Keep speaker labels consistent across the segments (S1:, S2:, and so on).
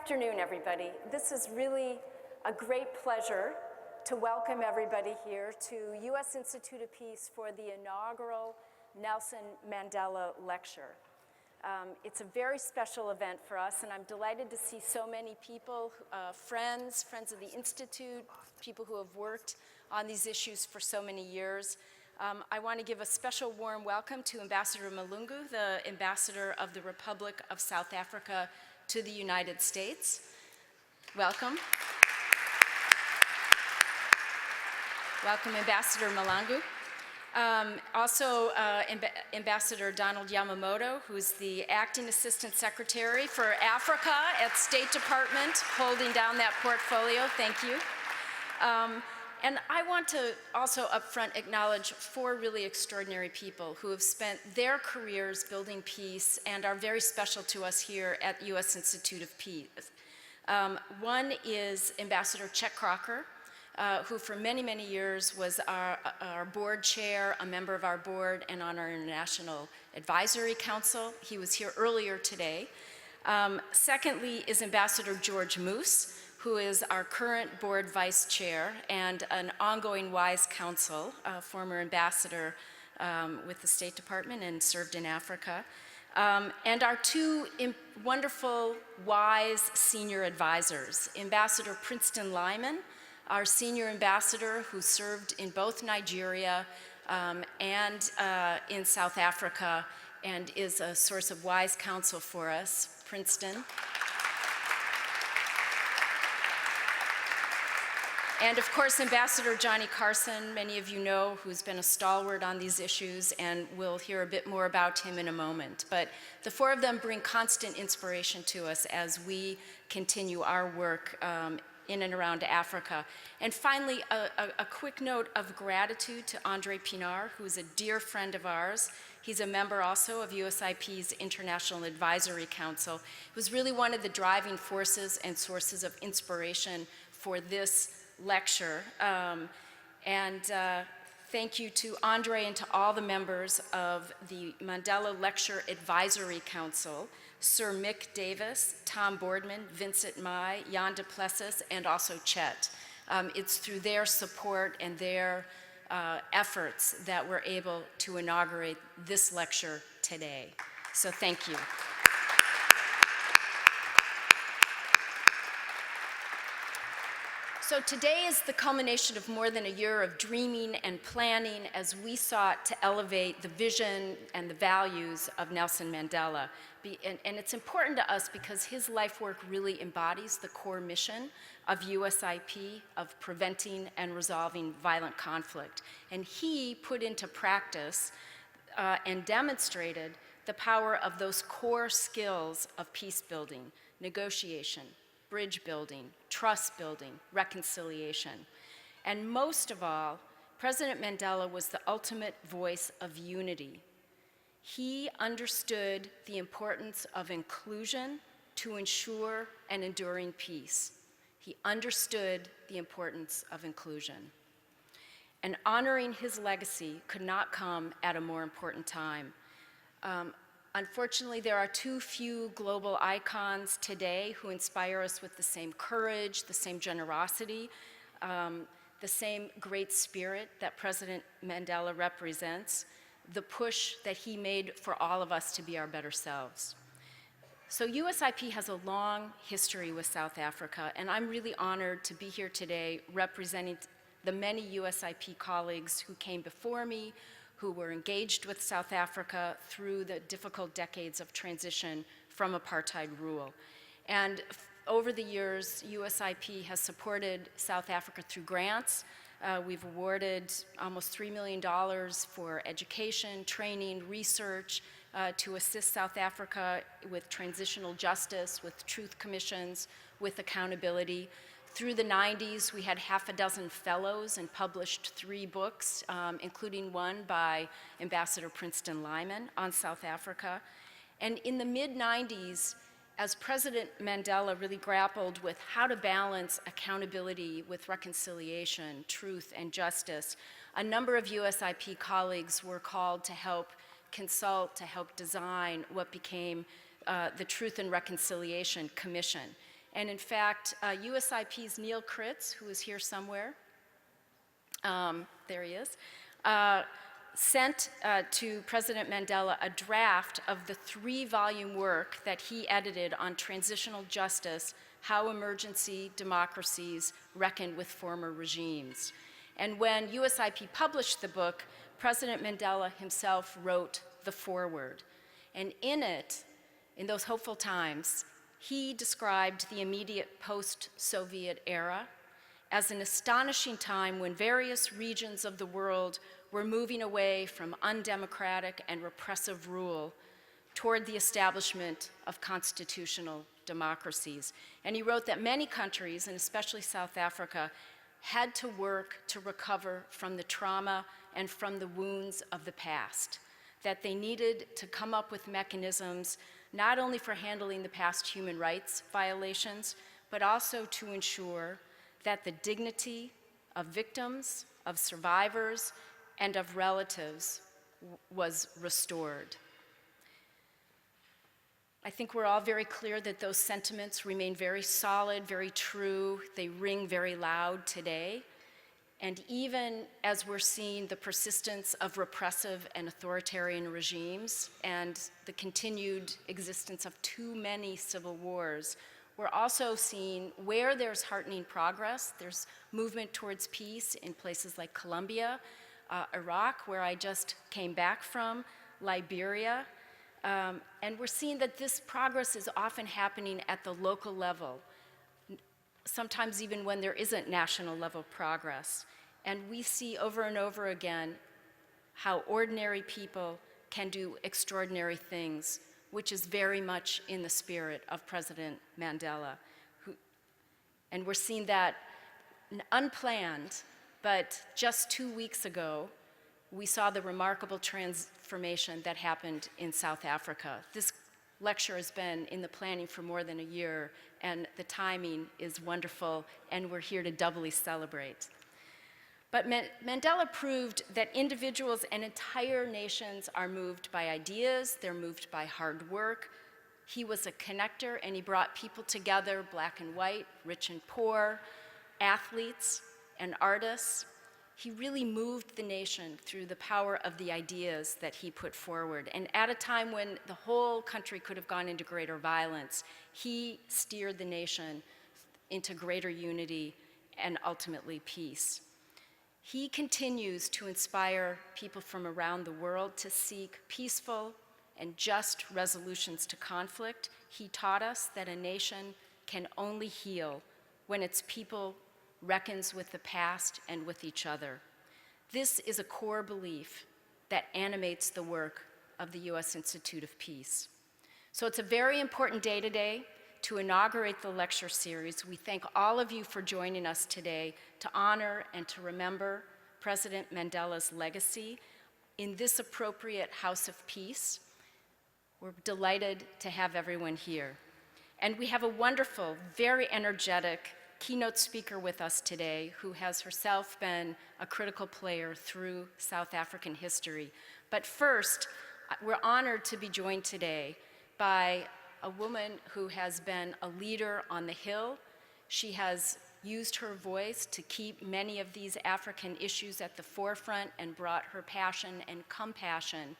S1: afternoon, everybody. This is really a great pleasure to welcome everybody here to U.S. Institute of Peace for the inaugural Nelson Mandela Lecture. It's a very special event for us, and I'm delighted to see so many people, friends of the Institute, people who have worked on these issues for so many years. I want to give a special warm welcome to Ambassador Malungu, the Ambassador of the Republic of South Africa to the United States. Welcome. Welcome, Ambassador Malungu. Also, Ambassador Donald Yamamoto, who's the Acting Assistant Secretary for Africa at State Department, holding down that portfolio. Thank you. And I want to also upfront acknowledge four really extraordinary people who have spent their careers building peace and are very special to us here at U.S. Institute of Peace. One is Ambassador Chet Crocker, who for many, many years was our board chair, a member of our board, and on our International Advisory Council. He was here earlier today. Secondly is Ambassador George Moose, who is our current board vice chair and an ongoing wise counsel, former ambassador with the State Department and served in Africa. And our two wonderful, wise senior advisors, Ambassador Princeton Lyman, our senior ambassador who served in both Nigeria and in South Africa and is a source of wise counsel for us, Princeton. And of course, Ambassador Johnny Carson, many of you know, who's been a stalwart on these issues, and we'll hear a bit more about him in a moment. But the four of them bring constant inspiration to us as we continue our work in and around Africa. And finally, a quick note of gratitude to Andre Pinar, who is a dear friend of ours. He's a member also of USIP's International Advisory Council. He was really one of the driving forces and sources of inspiration for this lecture. Thank you to Andre and to all the members of the Mandela Lecture Advisory Council, Sir Mick Davis, Tom Boardman, Vincent Mai, Jan Duplessis, and also Chet. It's through their support and their efforts that we're able to inaugurate this lecture today. So thank you. So today is the culmination of more than a year of dreaming and planning as we sought to elevate the vision and the values of Nelson Mandela. And it's important to us because his life work really embodies the core mission of USIP, of preventing and resolving violent conflict. And he put into practice and demonstrated the power of those core skills of peace building, negotiation, bridge building, trust building, reconciliation. And most of all, President Mandela was the ultimate voice of unity. He understood the importance of inclusion to ensure an enduring peace. He understood the importance of inclusion. And honoring his legacy could not come at a more important time. Unfortunately, there are too few global icons today who inspire us with the same courage, the same generosity, the same great spirit that President Mandela represents, the push that he made for all of us to be our better selves. So USIP has a long history with South Africa, and I'm really honored to be here today representing the many USIP colleagues who came before me, who were engaged with South Africa through the difficult decades of transition from apartheid rule. And over the years, USIP has supported South Africa through grants. We've awarded almost $3 million for education, training, research to assist South Africa with transitional justice, with truth commissions, with accountability. Through the 90s, we had half a dozen fellows and published 3 books, including one by Ambassador Princeton Lyman on South Africa. And in the mid-90s, as President Mandela really grappled with how to balance accountability with reconciliation, truth, and justice, a number of USIP colleagues were called to help consult, to help design what became the Truth and Reconciliation Commission. And in fact, USIP's Neil Kritz, who is here somewhere, there he is, sent to President Mandela a draft of the 3-volume work that he edited on transitional justice, how emergency democracies reckon with former regimes. And when USIP published the book, President Mandela himself wrote the foreword. And in it, in those hopeful times, he described the immediate post-Soviet era as an astonishing time when various regions of the world were moving away from undemocratic and repressive rule toward the establishment of constitutional democracies. And he wrote that many countries, and especially South Africa, had to work to recover from the trauma and from the wounds of the past, that they needed to come up with mechanisms not only for handling the past human rights violations, but also to ensure that the dignity of victims, of survivors, and of relatives was restored. I think we're all very clear that those sentiments remain very solid, very true. They ring very loud today. And even as we're seeing the persistence of repressive and authoritarian regimes and the continued existence of too many civil wars, we're also seeing where there's heartening progress. There's movement towards peace in places like Colombia, Iraq, where I just came back from, Liberia. And we're seeing that this progress is often happening at the local level, sometimes even when there isn't national level progress. And we see over and over again how ordinary people can do extraordinary things, which is very much in the spirit of President Mandela. And we're seeing that unplanned, but just 2 weeks ago, we saw the remarkable transformation that happened in South Africa. This lecture has been in the planning for more than a year, and the timing is wonderful, and we're here to doubly celebrate. But Mandela proved that individuals and entire nations are moved by ideas, they're moved by hard work. He was a connector, and he brought people together, black and white, rich and poor, athletes and artists. He really moved the nation through the power of the ideas that he put forward. And at a time when the whole country could have gone into greater violence, he steered the nation into greater unity and ultimately peace. He continues to inspire people from around the world to seek peaceful and just resolutions to conflict. He taught us that a nation can only heal when its people reckons with the past and with each other. This is a core belief that animates the work of the U.S. Institute of Peace. So it's a very important day today to inaugurate the lecture series. We thank all of you for joining us today to honor and to remember President Mandela's legacy in this appropriate House of Peace. We're delighted to have everyone here. And we have a wonderful, very energetic keynote speaker with us today who has herself been a critical player through South African history. But first, we're honored to be joined today by a woman who has been a leader on the Hill. She has used her voice to keep many of these African issues at the forefront and brought her passion and compassion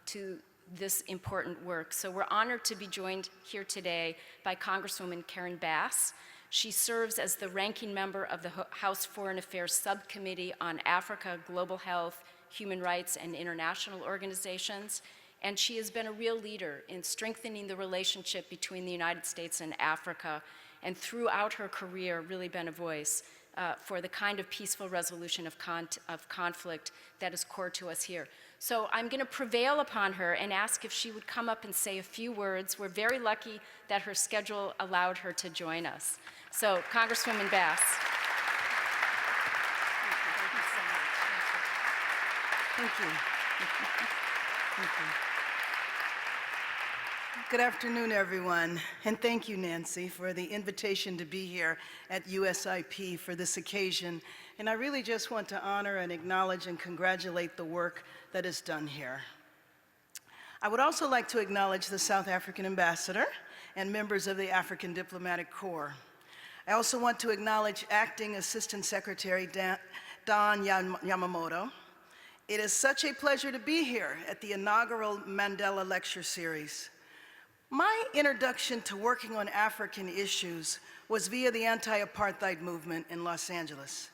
S1: to this important work. So we're honored to be joined here today by Congresswoman Karen Bass. She serves as the ranking member of the House Foreign Affairs Subcommittee on Africa, Global Health, Human Rights, and International Organizations. And she has been a real leader in strengthening the relationship between the United States and Africa, and throughout her career really been a voice for the kind of peaceful resolution of conflict that is core to us here. So I'm going to prevail upon her and ask if she would come up and say a few words. We're very lucky that her schedule allowed her to join us. So, Congresswoman Bass.
S2: Thank you. Thank you. Good afternoon, everyone, and thank you, Nancy, for the invitation to be here at USIP for this occasion. And I really just want to honor and acknowledge and congratulate the work that is done here. I would also like to acknowledge the South African ambassador and members of the African Diplomatic Corps. I also want to acknowledge Acting Assistant Secretary Don Yamamoto. It is such a pleasure to be here at the inaugural Mandela Lecture Series. My introduction to working on African issues was via the anti-apartheid movement in Los Angeles.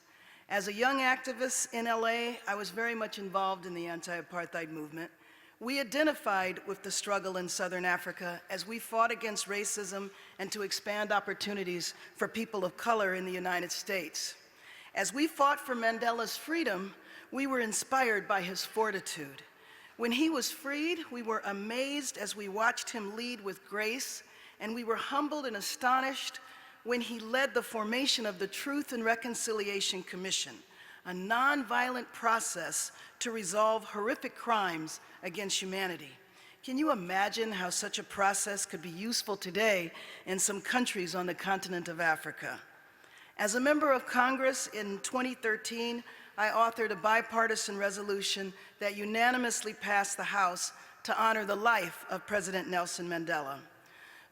S2: As a young activist in LA, I was very much involved in the anti-apartheid movement. We identified with the struggle in Southern Africa as we fought against racism and to expand opportunities for people of color in the United States. As we fought for Mandela's freedom, we were inspired by his fortitude. When he was freed, we were amazed as we watched him lead with grace, and we were humbled and astonished when he led the formation of the Truth and Reconciliation Commission, a nonviolent process to resolve horrific crimes against humanity. Can you imagine how such a process could be useful today in some countries on the continent of Africa? As a member of Congress in 2013, I authored a bipartisan resolution that unanimously passed the House to honor the life of President Nelson Mandela.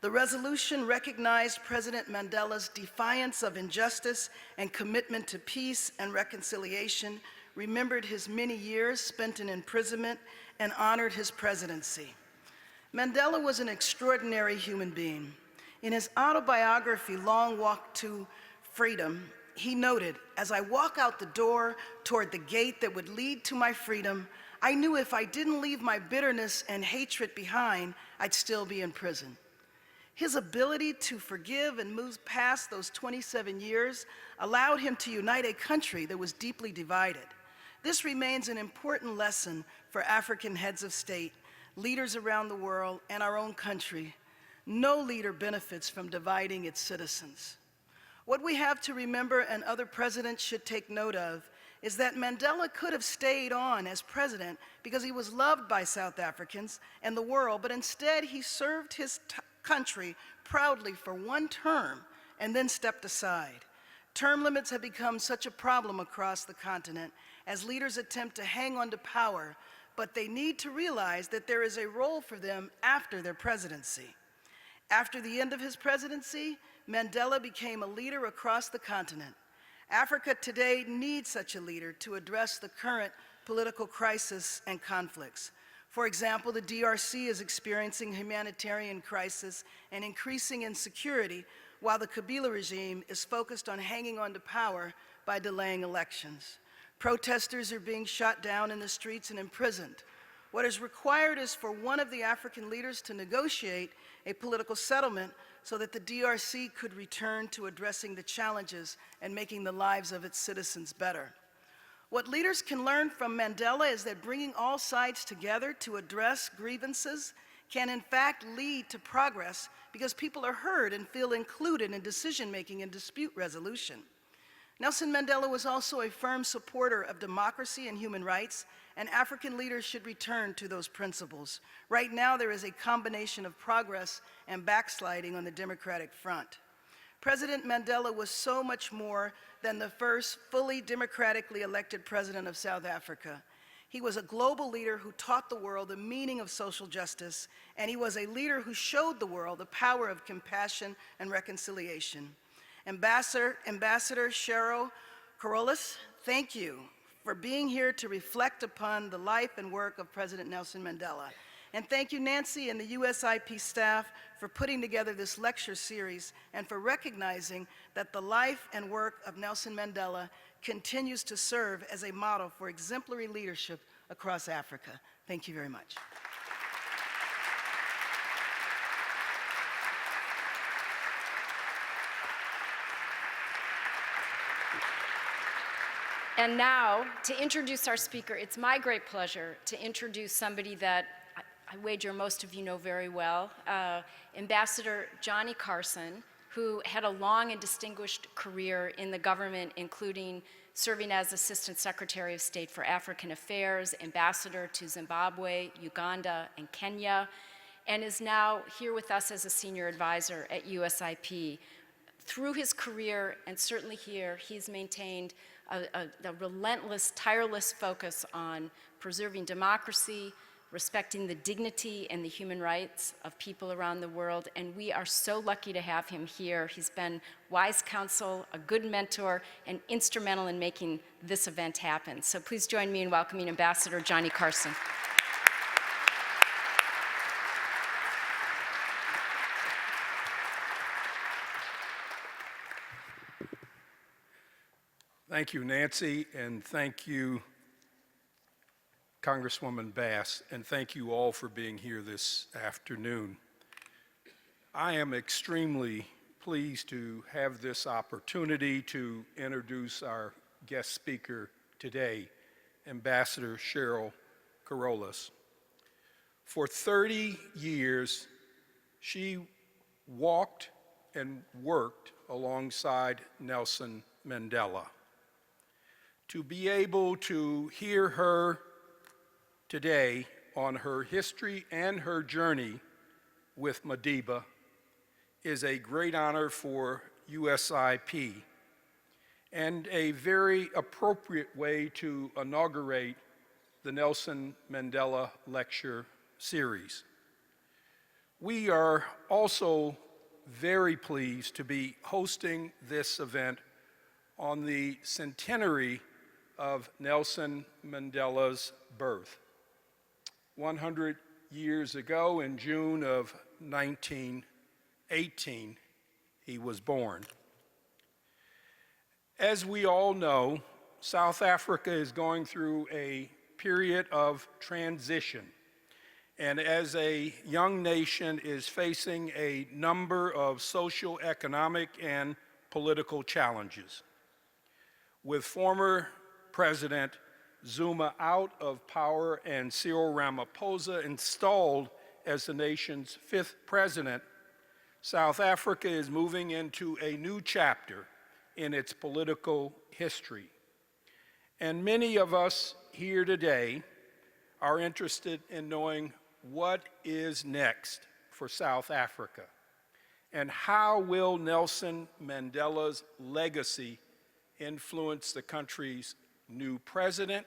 S2: The resolution recognized President Mandela's defiance of injustice and commitment to peace and reconciliation, remembered his many years spent in imprisonment, and honored his presidency. Mandela was an extraordinary human being. In his autobiography, Long Walk to Freedom, he noted, "As I walk out the door toward the gate that would lead to my freedom, I knew if I didn't leave my bitterness and hatred behind, I'd still be in prison." His ability to forgive and move past those 27 years allowed him to unite a country that was deeply divided. This remains an important lesson for African heads of state, leaders around the world, and our own country. No leader benefits from dividing its citizens. What we have to remember, and other presidents should take note of, is that Mandela could have stayed on as president because he was loved by South Africans and the world, but instead he served his country proudly for one term and then stepped aside. Term limits have become such a problem across the continent as leaders attempt to hang on to power, but they need to realize that there is a role for them after their presidency. After the end of his presidency, Mandela became a leader across the continent. Africa today needs such a leader to address the current political crisis and conflicts. For example, the DRC is experiencing humanitarian crisis and increasing insecurity, while the Kabila regime is focused on hanging on to power by delaying elections. Protesters are being shot down in the streets and imprisoned. What is required is for one of the African leaders to negotiate a political settlement so that the DRC could return to addressing the challenges and making the lives of its citizens better. What leaders can learn from Mandela is that bringing all sides together to address grievances can in fact lead to progress because people are heard and feel included in decision-making and dispute resolution. Nelson Mandela was also a firm supporter of democracy and human rights, and African leaders should return to those principles. Right now, there is a combination of progress and backsliding on the democratic front. President Mandela was so much more than the first fully democratically elected president of South Africa. He was a global leader who taught the world the meaning of social justice, and he was a leader who showed the world the power of compassion and reconciliation. Ambassador Cheryl Carolus, thank you for being here to reflect upon the life and work of President Nelson Mandela. And thank you, Nancy, and the USIP staff for putting together this lecture series and for recognizing that the life and work of Nelson Mandela continues to serve as a model for exemplary leadership across Africa. Thank you very much.
S1: And now, to introduce our speaker, it's my great pleasure to introduce somebody that I wager most of you know very well, Ambassador Johnny Carson, who had a long and distinguished career in the government, including serving as Assistant Secretary of State for African Affairs, Ambassador to Zimbabwe, Uganda, and Kenya, and is now here with us as a Senior Advisor at USIP. Through his career, and certainly here, he's maintained a relentless, tireless focus on preserving democracy, respecting the dignity and the human rights of people around the world, and we are so lucky to have him here. He's been wise counsel, a good mentor, and instrumental in making this event happen. So please join me in welcoming Ambassador Johnny Carson.
S3: Thank you, Nancy, and thank you, Congresswoman Bass, and thank you all for being here this afternoon. I am extremely pleased to have this opportunity to introduce our guest speaker today, Ambassador Cheryl Carolus. For 30 years, she walked and worked alongside Nelson Mandela. To be able to hear her today on her history and her journey with Madiba is a great honor for USIP and a very appropriate way to inaugurate the Nelson Mandela Lecture series. We are also very pleased to be hosting this event on the centenary of Nelson Mandela's birth. 100 years ago, in June of 1918, he was born. As we all know, South Africa is going through a period of transition, and as a young nation is facing a number of social, economic, and political challenges. With former President Zuma out of power and Cyril Ramaphosa installed as the nation's 5th president, South Africa is moving into a new chapter in its political history. And many of us here today are interested in knowing what is next for South Africa and how will Nelson Mandela's legacy influence the country's new president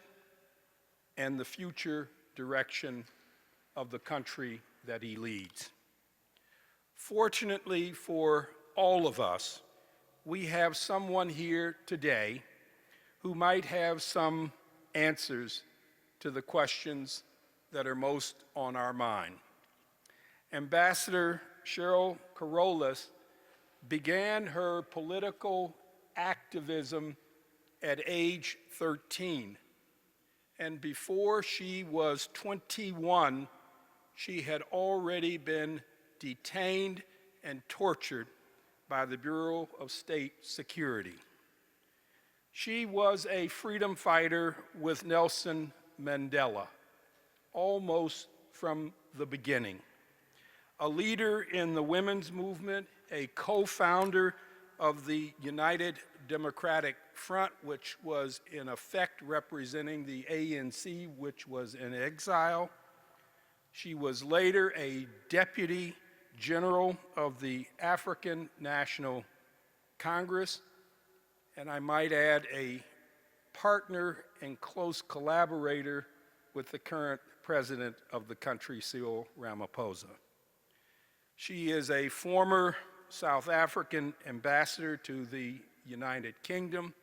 S3: and the future direction of the country that he leads. Fortunately for all of us, we have someone here today who might have some answers to the questions that are most on our mind. Ambassador Cheryl Carolus began her political activism at age 13, and before she was 21, she had already been detained and tortured by the Bureau of State Security. She was a freedom fighter with Nelson Mandela, almost from the beginning. A leader in the women's movement, a co-founder of the United Democratic Front, which was in effect representing the ANC, which was in exile. She was later a deputy general of the African National Congress, and I might add a partner and close collaborator with the current president of the country, Cyril Ramaphosa. She is a former South African ambassador to the United Kingdom,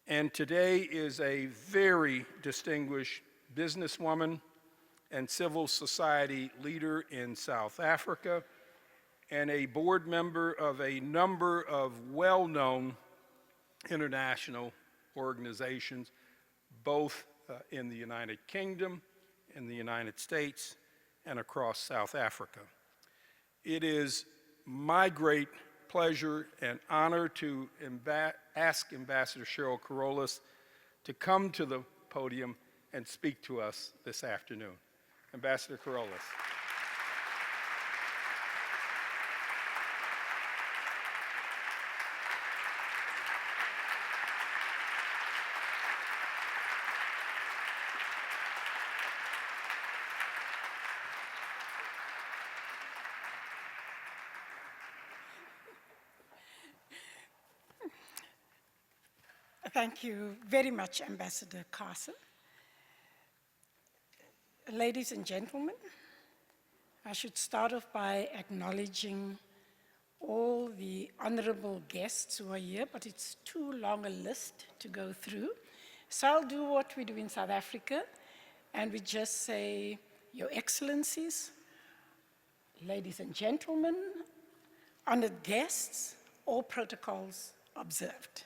S3: and today is a very distinguished businesswoman and civil society leader in South Africa, and a board member of a number of well-known international organizations, both in the United Kingdom, in the United States, and across South Africa. It is my great pleasure and honor to ask Ambassador Cheryl Carolus to come to the podium and speak to us this afternoon. Ambassador Carolus.
S4: Thank you very much, Ambassador Carson. Ladies and gentlemen, I should start off by acknowledging all the honorable guests who are here, but it's too long a list to go through. So I'll do what we do in South Africa, and we just say, Your Excellencies, ladies and gentlemen, honored guests, all protocols observed.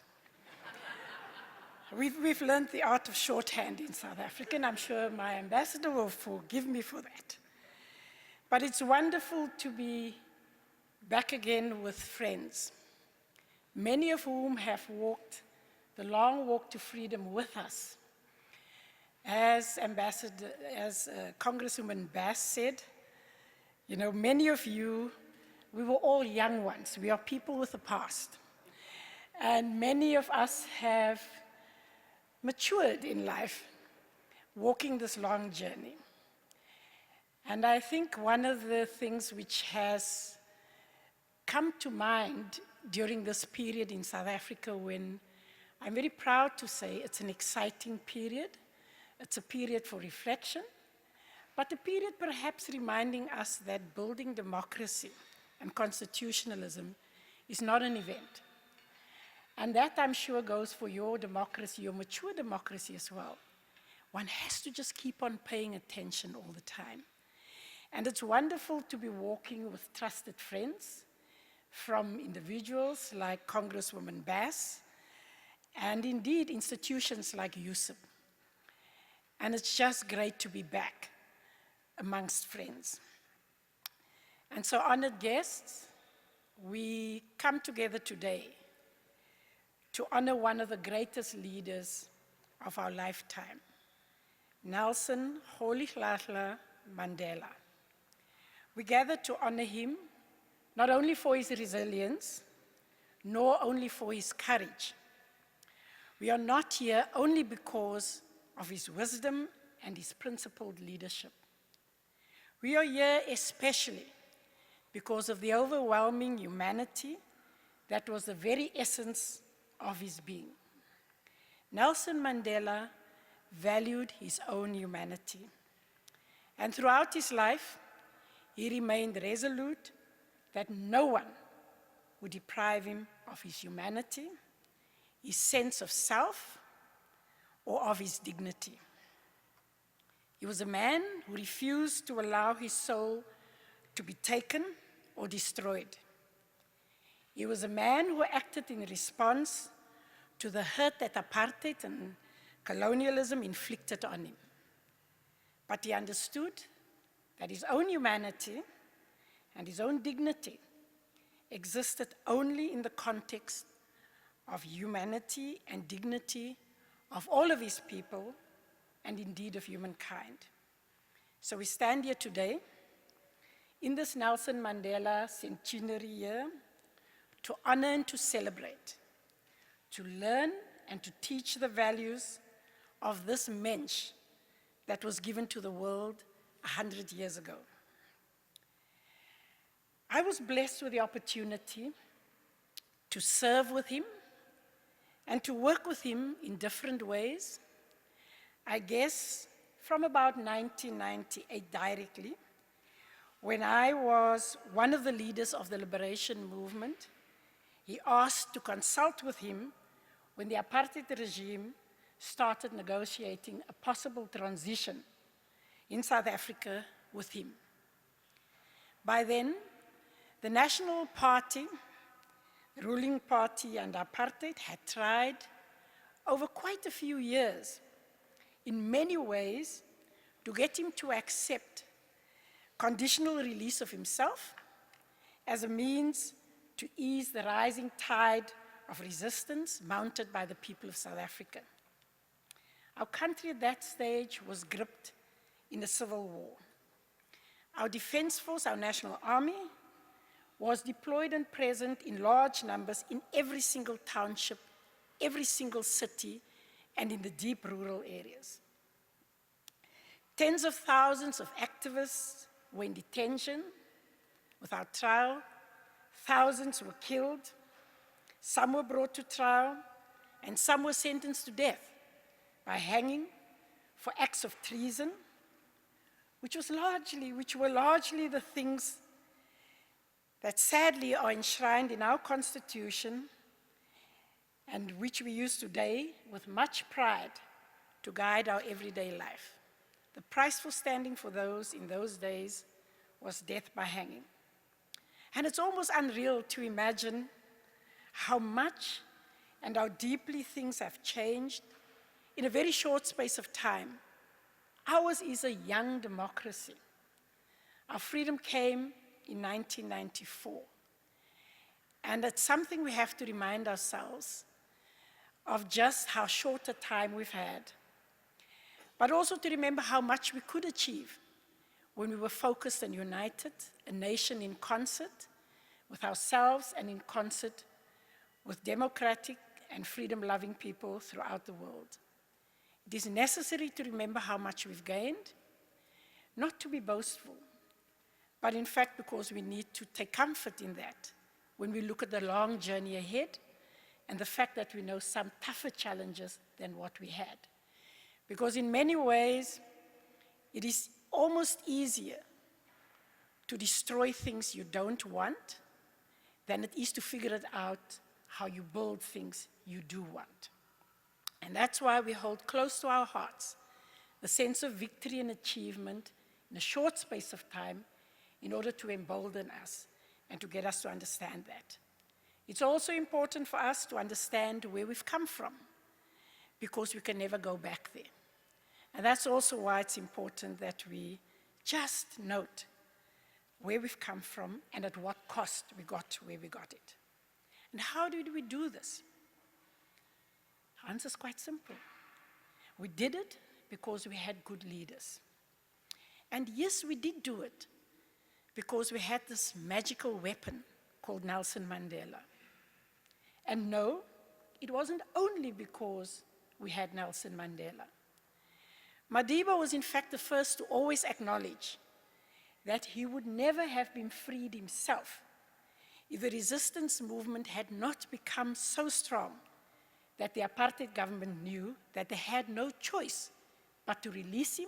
S4: We've learned the art of shorthand in South Africa, and I'm sure my ambassador will forgive me for that. But it's wonderful to be back again with friends, many of whom have walked the long walk to freedom with us. As Congresswoman Bass said, you know, many of you, we were all young ones. We are people with a past. And many of us have matured in life, walking this long journey. And I think one of the things which has come to mind during this period in South Africa, when I'm very proud to say it's an exciting period, it's a period for reflection, but a period perhaps reminding us that building democracy and constitutionalism is not an event. And that, I'm sure, goes for your democracy, your mature democracy as well. One has to just keep on paying attention all the time. And it's wonderful to be walking with trusted friends, from individuals like Congresswoman Bass, and indeed institutions like USIP. And it's just great to be back amongst friends. And so, honored guests, we come together today to honor one of the greatest leaders of our lifetime, Nelson Mandela. We gather to honor him not only for his resilience, nor only for his courage. We are not here only because of his wisdom and his principled leadership. We are here especially because of the overwhelming humanity that was the very essence of his being. Nelson Mandela valued his own humanity. And throughout his life, he remained resolute that no one would deprive him of his humanity, his sense of self, or of his dignity. He was a man who refused to allow his soul to be taken or destroyed. He was a man who acted in response to the hurt that apartheid and colonialism inflicted on him. But he understood that his own humanity and his own dignity existed only in the context of humanity and dignity of all of his people, and indeed of humankind. So we stand here today in this Nelson Mandela centenary year to honor and to celebrate, to learn and to teach the values of this mensch that was given to the world 100 years ago. I was blessed with the opportunity to serve with him and to work with him in different ways. I guess from about 1998 directly, when I was one of the leaders of the liberation movement. He asked to consult with him when the apartheid regime started negotiating a possible transition in South Africa with him. By then, the National Party, the ruling party, and apartheid had tried over quite a few years, in many ways, to get him to accept conditional release of himself as a means to ease the rising tide of resistance mounted by the people of South Africa. Our country at that stage was gripped in a civil war. Our defense force, our national army, was deployed and present in large numbers in every single township, every single city, and in the deep rural areas. Tens of thousands of activists were in detention without trial. Thousands were killed. Some were brought to trial, and some were sentenced to death by hanging for acts of treason, which were largely the things that sadly are enshrined in our Constitution and which we use today with much pride to guide our everyday life. The price for standing for those in those days was death by hanging. And it's almost unreal to imagine how much and how deeply things have changed in a very short space of time. Ours is a young democracy. Our freedom came in 1994. And it's something we have to remind ourselves of, just how short a time we've had, but also to remember how much we could achieve when we were focused and united, a nation in concert with ourselves and in concert with democratic and freedom-loving people throughout the world. It is necessary to remember how much we've gained, not to be boastful, but in fact because we need to take comfort in that when we look at the long journey ahead and the fact that we know some tougher challenges than what we had. Because in many ways, it is almost easier to destroy things you don't want than it is to figure it out how you build things you do want. And that's why we hold close to our hearts the sense of victory and achievement in a short space of time in order to embolden us and to get us to understand that. It's also important for us to understand where we've come from, because we can never go back there. And that's also why it's important that we just note where we've come from and at what cost we got to where we got it. And how did we do this? The answer is quite simple. We did it because we had good leaders. And yes, we did do it because we had this magical weapon called Nelson Mandela. And no, it wasn't only because we had Nelson Mandela. Madiba was in fact the first to always acknowledge that he would never have been freed himself if the resistance movement had not become so strong that the apartheid government knew that they had no choice but to release him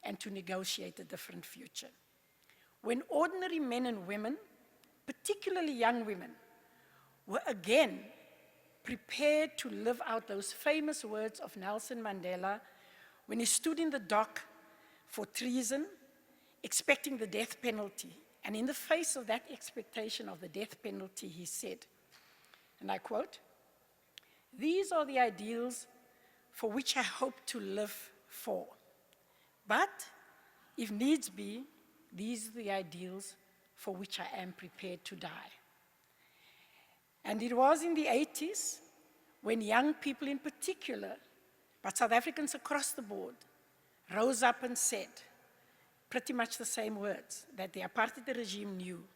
S4: and to negotiate a different future. When ordinary men and women, particularly young women, were again prepared to live out those famous words of Nelson Mandela when he stood in the dock for treason, expecting the death penalty. And in the face of that expectation of the death penalty, he said, and I quote, "These are the ideals for which I hope to live for. But if needs be, these are the ideals for which I am prepared to die." And it was in the 80s when young people in particular, but South Africans across the board, rose up and said pretty much the same words, that the apartheid regime knew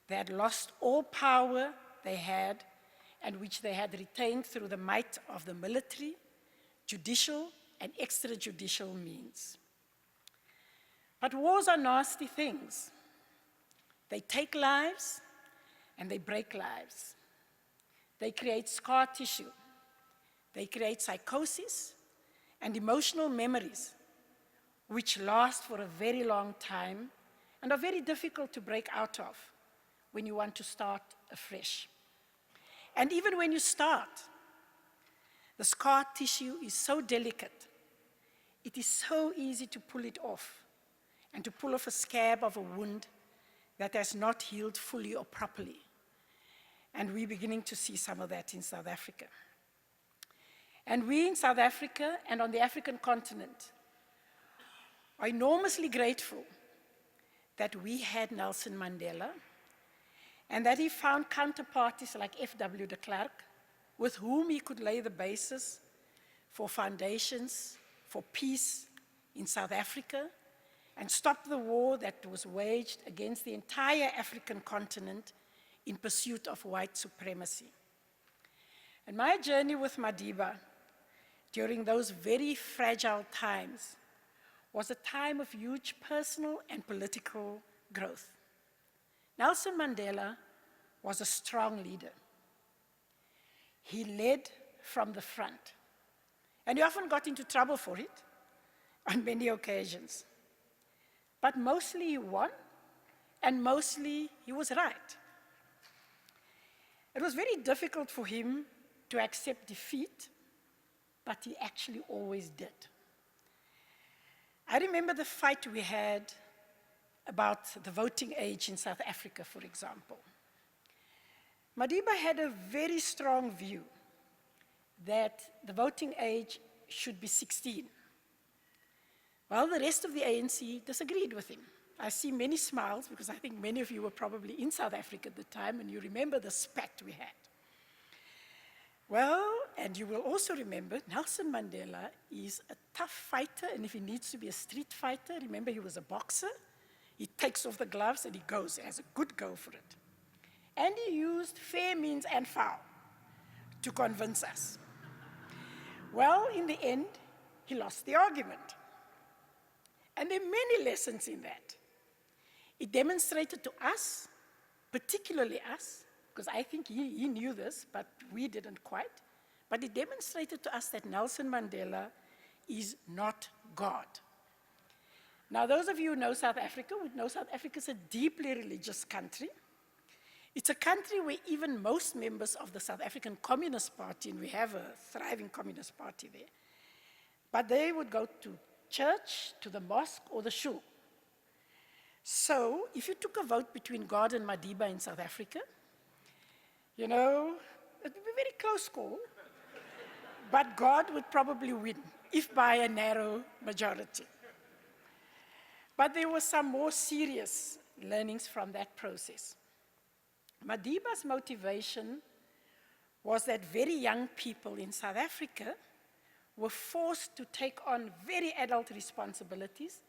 S4: they had lost all power they had and which they had retained through the might of the military, judicial, and extrajudicial means. But wars are nasty things. They take lives and they break lives. They create scar tissue. They create psychosis and emotional memories which last for a very long time and are very difficult to break out of when you want to start afresh. And even when you start, the scar tissue is so delicate. It is so easy to pull it off and to pull off a scab of a wound that has not healed fully or properly. And we're beginning to see some of that in South Africa. And we in South Africa and on the African continent are enormously grateful that we had Nelson Mandela and that he found counterparties like F.W. de Klerk with whom he could lay the basis for foundations for peace in South Africa and stop the war that was waged against the entire African continent in pursuit of white supremacy. And my journey with Madiba during those very fragile times was a time of huge personal and political growth. Nelson Mandela was a strong leader. He led from the front, and he often got into trouble for it on many occasions. but mostly he won, and mostly he was right. It was very difficult for him to accept defeat, but he actually always did. I remember the fight we had about the voting age in South Africa, for example. Madiba had a very strong view that the voting age should be 16. Well, the rest of the ANC disagreed with him. I see many smiles because I think many of you were probably in South Africa at the time and you remember the spat we had. Well, and you will also remember Nelson Mandela is a tough fighter, and if he needs to be a street fighter, remember he was a boxer, he takes off the gloves and he goes, has a good go for it. And he used fair means and foul to convince us. Well, in the end, he lost the argument. And there are many lessons in that. It demonstrated to us, particularly us, because I think he knew this, but we didn't quite, but it demonstrated to us that Nelson Mandela is not God. Now, those of you who know South Africa would know South Africa is a deeply religious country. It's a country where even most members of the South African Communist Party, and we have a thriving Communist Party there, but they would go to church, to the mosque, or the shul. So, if you took a vote between God and Madiba in South Africa, you know, it would be a very close call, but God would probably win, if by a narrow majority. But there were some more serious learnings from that process. Madiba's motivation was that very young people in South Africa were forced to take on very adult responsibilities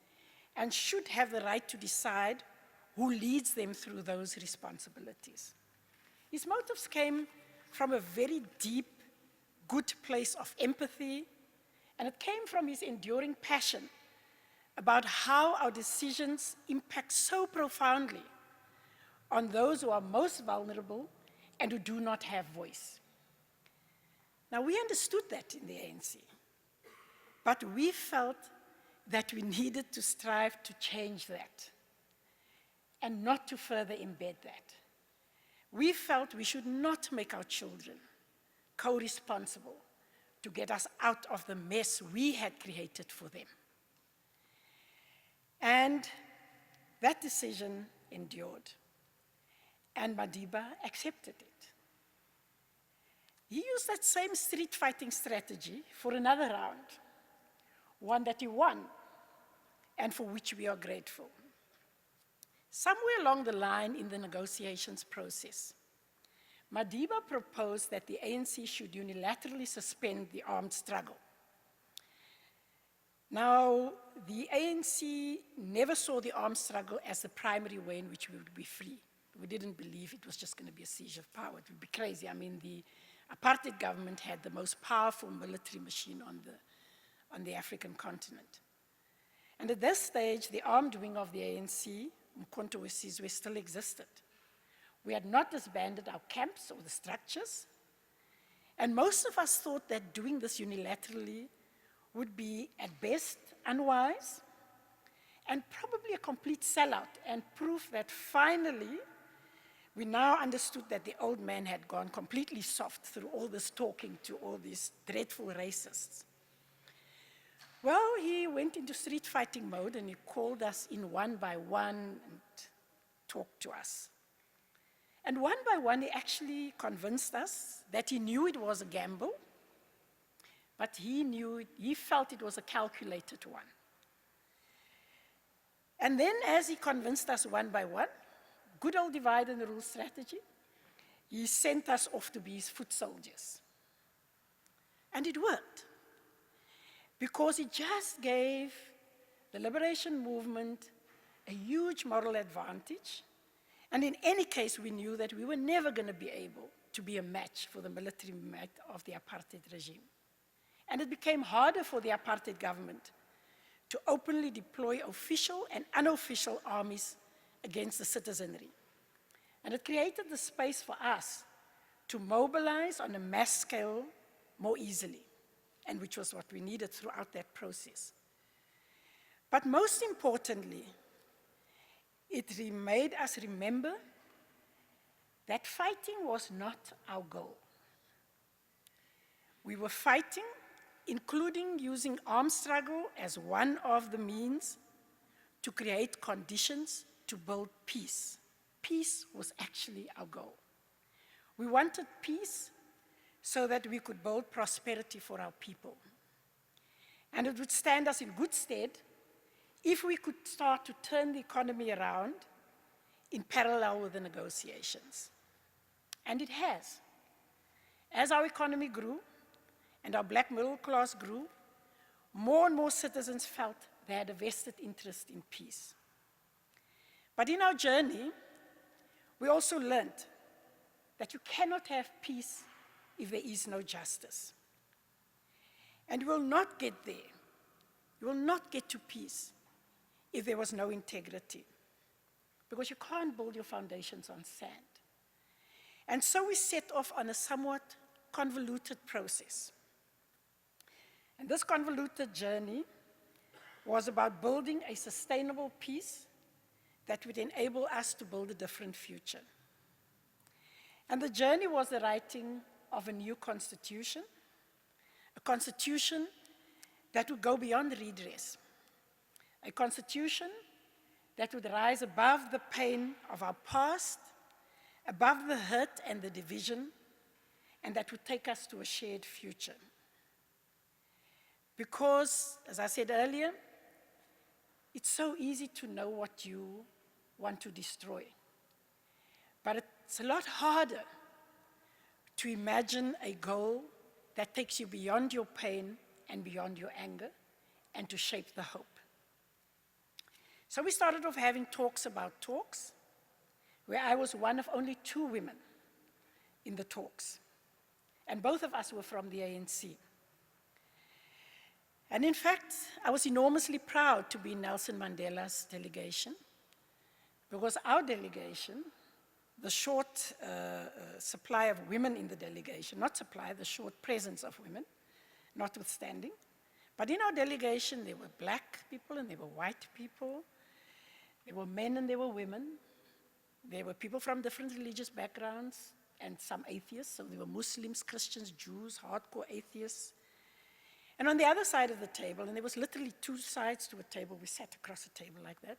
S4: and should have the right to decide who leads them through those responsibilities. His motives came from a very deep, good place of empathy, and it came from his enduring passion about how our decisions impact so profoundly on those who are most vulnerable and who do not have voice. Now, we understood that in the ANC, but we felt that we needed to strive to change that and not to further embed that. We felt we should not make our children co-responsible to get us out of the mess we had created for them. And that decision endured, and Madiba accepted it. He used that same street fighting strategy for another round, one that he won, and for which we are grateful. Somewhere along the line in the negotiations process, Madiba proposed that the ANC should unilaterally suspend the armed struggle. Now, the ANC never saw the armed struggle as the primary way in which we would be free. We didn't believe it was just going to be a siege of power. It would be crazy. I mean, the apartheid government had the most powerful military machine on the African continent. And at this stage, the armed wing of the ANC, Umkhonto we Sizwe, still existed. We had not disbanded our camps or the structures, and most of us thought that doing this unilaterally would be, at best, unwise, and probably a complete sellout, and proof that finally, we now understood that the old man had gone completely soft through all this talking to all these dreadful racists. Well, he went into street fighting mode and he called us in one by one and talked to us. And one by one, he actually convinced us that he knew it was a gamble, but he felt it was a calculated one. And then as he convinced us one by one, good old divide and rule strategy, he sent us off to be his foot soldiers. And it worked, because it just gave the liberation movement a huge moral advantage. And in any case, we knew that we were never going to be able to be a match for the military might of the apartheid regime. And it became harder for the apartheid government to openly deploy official and unofficial armies against the citizenry. And it created the space for us to mobilize on a mass scale more easily, and which was what we needed throughout that process. But most importantly, it made us remember that fighting was not our goal. We were fighting, including using armed struggle as one of the means to create conditions to build peace. Peace was actually our goal. We wanted peace so that we could build prosperity for our people. And it would stand us in good stead if we could start to turn the economy around in parallel with the negotiations. And it has. As our economy grew and our black middle class grew, more and more citizens felt they had a vested interest in peace. But in our journey, we also learned that you cannot have peace if there is no justice. And you will not get there. You will not get to peace if there was no integrity, because you can't build your foundations on sand. And so we set off on a somewhat convoluted process. And this convoluted journey was about building a sustainable peace that would enable us to build a different future. And the journey was the writing of a new constitution, a constitution that would go beyond redress, a constitution that would rise above the pain of our past, above the hurt and the division, and that would take us to a shared future. Because, as I said earlier, it's so easy to know what you want to destroy. But it's a lot harder to imagine a goal that takes you beyond your pain and beyond your anger, and to shape the hope. So we started off having talks about talks, where I was one of only 2 women in the talks. And both of us were from the ANC. And in fact, I was enormously proud to be in Nelson Mandela's delegation, because our delegation, the short supply of women in the delegation, not supply, the short presence of women, notwithstanding. But in our delegation, there were black people and there were white people. There were men and there were women. There were people from different religious backgrounds and some atheists. So there were Muslims, Christians, Jews, hardcore atheists. And on the other side of the table, and there was literally 2 sides to a table, we sat across a table like that.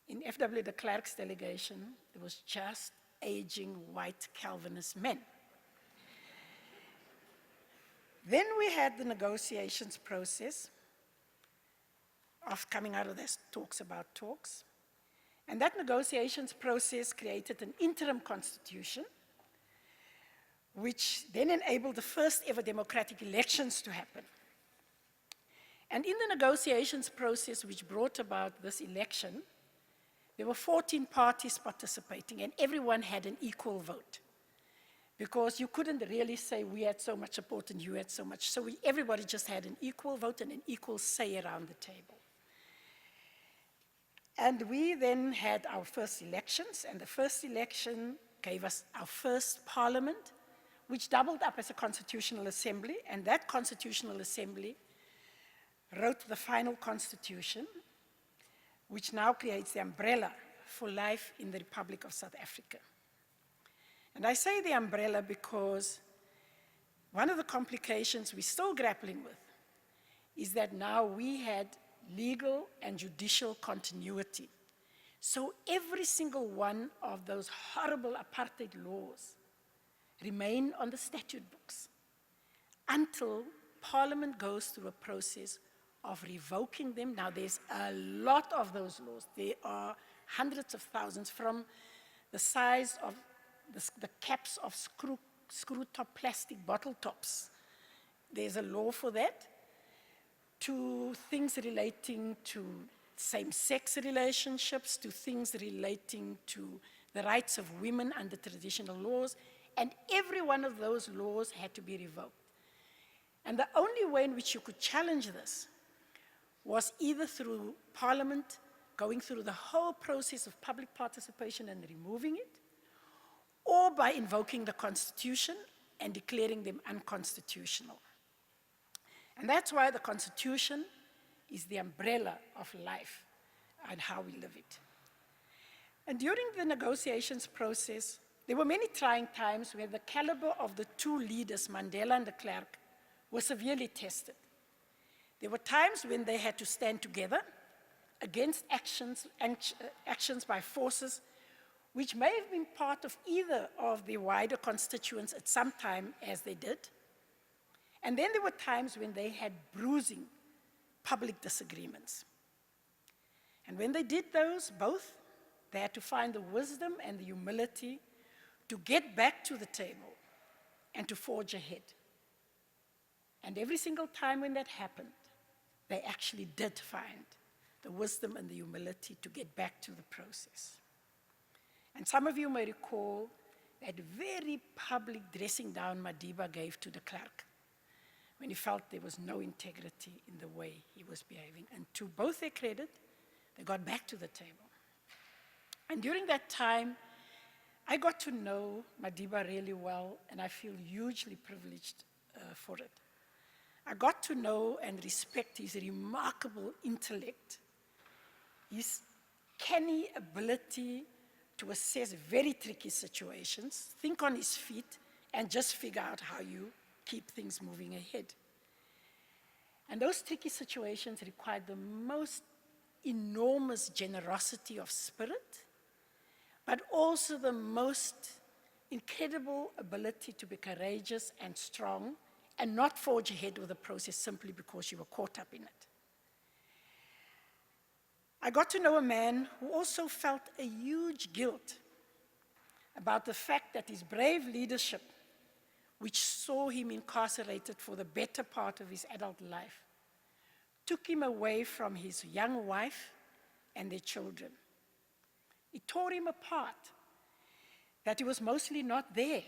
S4: In F.W. de Klerk's delegation, there was just aging white Calvinist men. Then we had the negotiations process of coming out of this talks about talks. And that negotiations process created an interim constitution, which then enabled the first ever democratic elections to happen. And in the negotiations process which brought about this election, there were 14 parties participating, and everyone had an equal vote. Because you couldn't really say we had so much support and you had so much. So everybody just had an equal vote and an equal say around the table. And we then had our first elections, and the first election gave us our first parliament, which doubled up as a constitutional assembly, and that constitutional assembly wrote the final constitution, which now creates the umbrella for life in the Republic of South Africa. And I say the umbrella because one of the complications we're still grappling with is that now we had legal and judicial continuity. So every single one of those horrible apartheid laws remain on the statute books until Parliament goes through a process of revoking them. Now there's a lot of those laws. There are hundreds of thousands, from the size of the caps of screw-top plastic bottle tops. There's a law for that, to things relating to same-sex relationships, to things relating to the rights of women under traditional laws, and every one of those laws had to be revoked. And the only way in which you could challenge this was either through Parliament going through the whole process of public participation and removing it, or by invoking the Constitution and declaring them unconstitutional. And that's why the Constitution is the umbrella of life and how we live it. And during the negotiations process, there were many trying times where the caliber of the two leaders, Mandela and de Klerk, were severely tested. There were times when they had to stand together against actions by forces which may have been part of either of their wider constituents at some time, as they did. And then there were times when they had bruising public disagreements. And when they did those, both, they had to find the wisdom and the humility to get back to the table and to forge ahead. And every single time when that happened, they actually did find the wisdom and the humility to get back to the process. And some of you may recall that very public dressing down Madiba gave to de Klerk when he felt there was no integrity in the way he was behaving. And to both their credit, they got back to the table. And during that time, I got to know Madiba really well, and I feel hugely privileged for it. I got to know and respect his remarkable intellect, his canny ability to assess very tricky situations, think on his feet, and just figure out how you keep things moving ahead. And those tricky situations required the most enormous generosity of spirit, but also the most incredible ability to be courageous and strong and not forge ahead with the process simply because you were caught up in it. I got to know a man who also felt a huge guilt about the fact that his brave leadership, which saw him incarcerated for the better part of his adult life, took him away from his young wife and their children. It tore him apart that he was mostly not there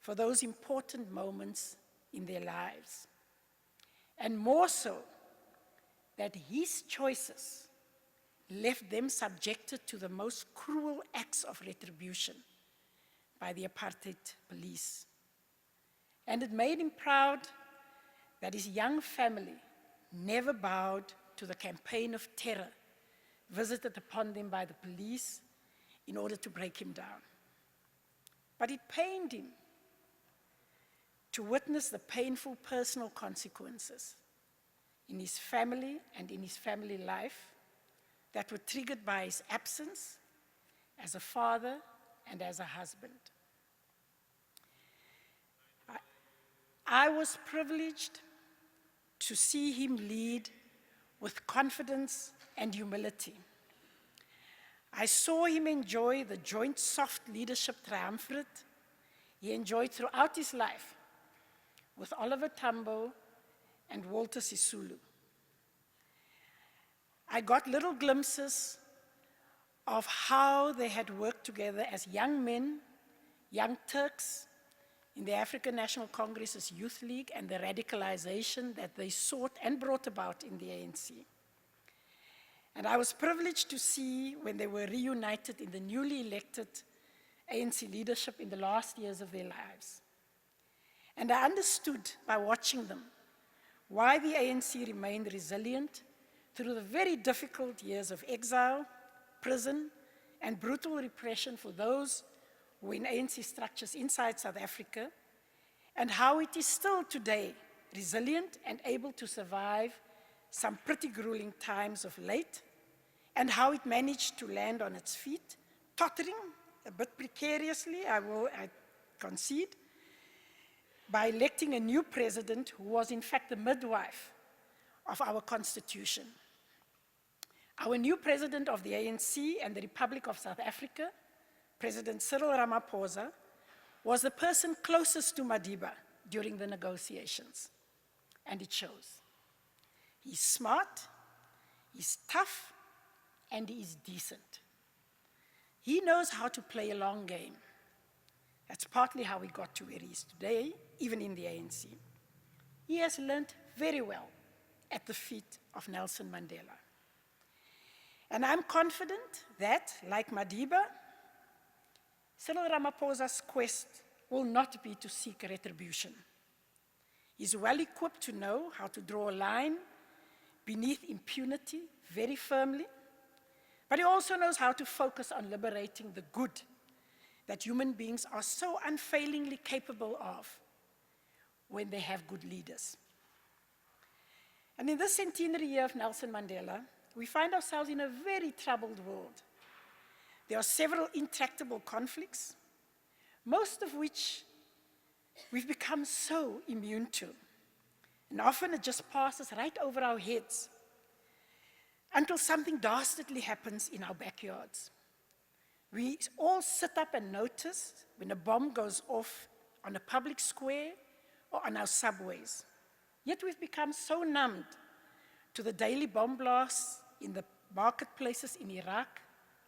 S4: for those important moments in their lives. And more so, that his choices left them subjected to the most cruel acts of retribution by the apartheid police. And it made him proud that his young family never bowed to the campaign of terror visited upon them by the police in order to break him down. But it pained him to witness the painful personal consequences in his family and in his family life that were triggered by his absence as a father and as a husband. I was privileged to see him lead with confidence and humility. I saw him enjoy the joint soft leadership triumvirate he enjoyed throughout his life with Oliver Tambo and Walter Sisulu. I got little glimpses of how they had worked together as young men, young Turks, in the African National Congress's Youth League and the radicalization that they sought and brought about in the ANC. And I was privileged to see when they were reunited in the newly elected ANC leadership in the last years of their lives. And I understood by watching them why the ANC remained resilient through the very difficult years of exile, prison, and brutal repression for those who were in ANC structures inside South Africa, and how it is still today resilient and able to survive some pretty grueling times of late, and how it managed to land on its feet, tottering a bit precariously, I concede, by electing a new president who was in fact the midwife of our constitution. Our new president of the ANC and the Republic of South Africa, President Cyril Ramaphosa, was the person closest to Madiba during the negotiations, and it shows. He's smart, he's tough, and he's decent. He knows how to play a long game. That's partly how he got to where he is today, even in the ANC. He has learned very well at the feet of Nelson Mandela. And I'm confident that, like Madiba, Cyril Ramaphosa's quest will not be to seek retribution. He's well equipped to know how to draw a line beneath impunity very firmly, But he also knows how to focus on liberating the good that human beings are so unfailingly capable of when they have good leaders. And in this centenary year of Nelson Mandela, we find ourselves in a very troubled world. There are several intractable conflicts, most of which we've become so immune to. And often it just passes right over our heads until something dastardly happens in our backyards. We all sit up and notice when a bomb goes off on a public square or on our subways. Yet we've become so numbed to the daily bomb blasts in the marketplaces in Iraq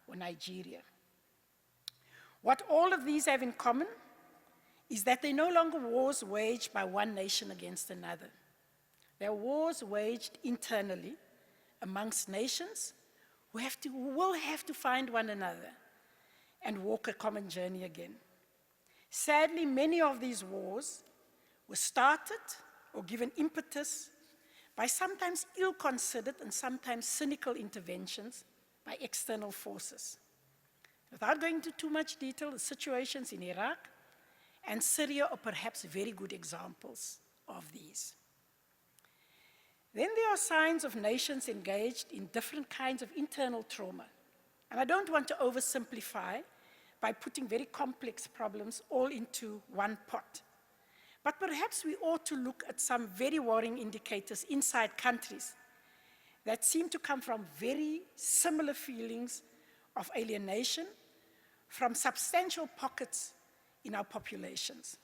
S4: or Nigeria. What all of these have in common is that they're no longer wars waged by one nation against another. They're wars waged internally amongst nations who will have to find one another and walk a common journey again. Sadly, many of these wars were started or given impetus by sometimes ill-considered and sometimes cynical interventions by external forces. Without going into too much detail, the situations in Iraq and Syria are perhaps very good examples of these. Then there are signs of nations engaged in different kinds of internal trauma. And I don't want to oversimplify by putting very complex problems all into one pot. But perhaps we ought to look at some very worrying indicators inside countries that seem to come from very similar feelings of alienation from substantial pockets in our populations.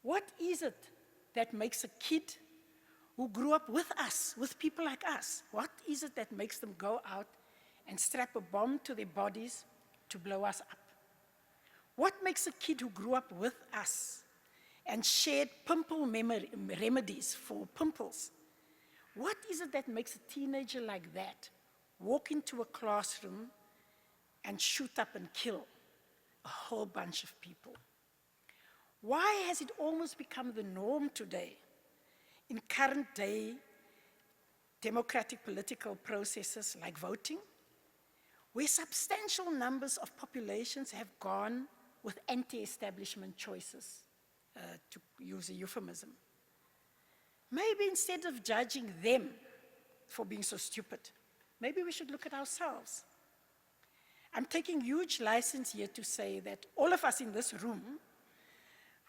S4: What is it that makes a kid who grew up with us, with people like us, what is it that makes them go out and strap a bomb to their bodies to blow us up? What makes a kid who grew up with us and shared pimple remedies for pimples? What is it that makes a teenager like that walk into a classroom and shoot up and kill a whole bunch of people? Why has it almost become the norm today in current day democratic political processes like voting, where substantial numbers of populations have gone with anti-establishment choices, to use a euphemism? Maybe instead of judging them for being so stupid, maybe we should look at ourselves. I'm taking huge license here to say that all of us in this room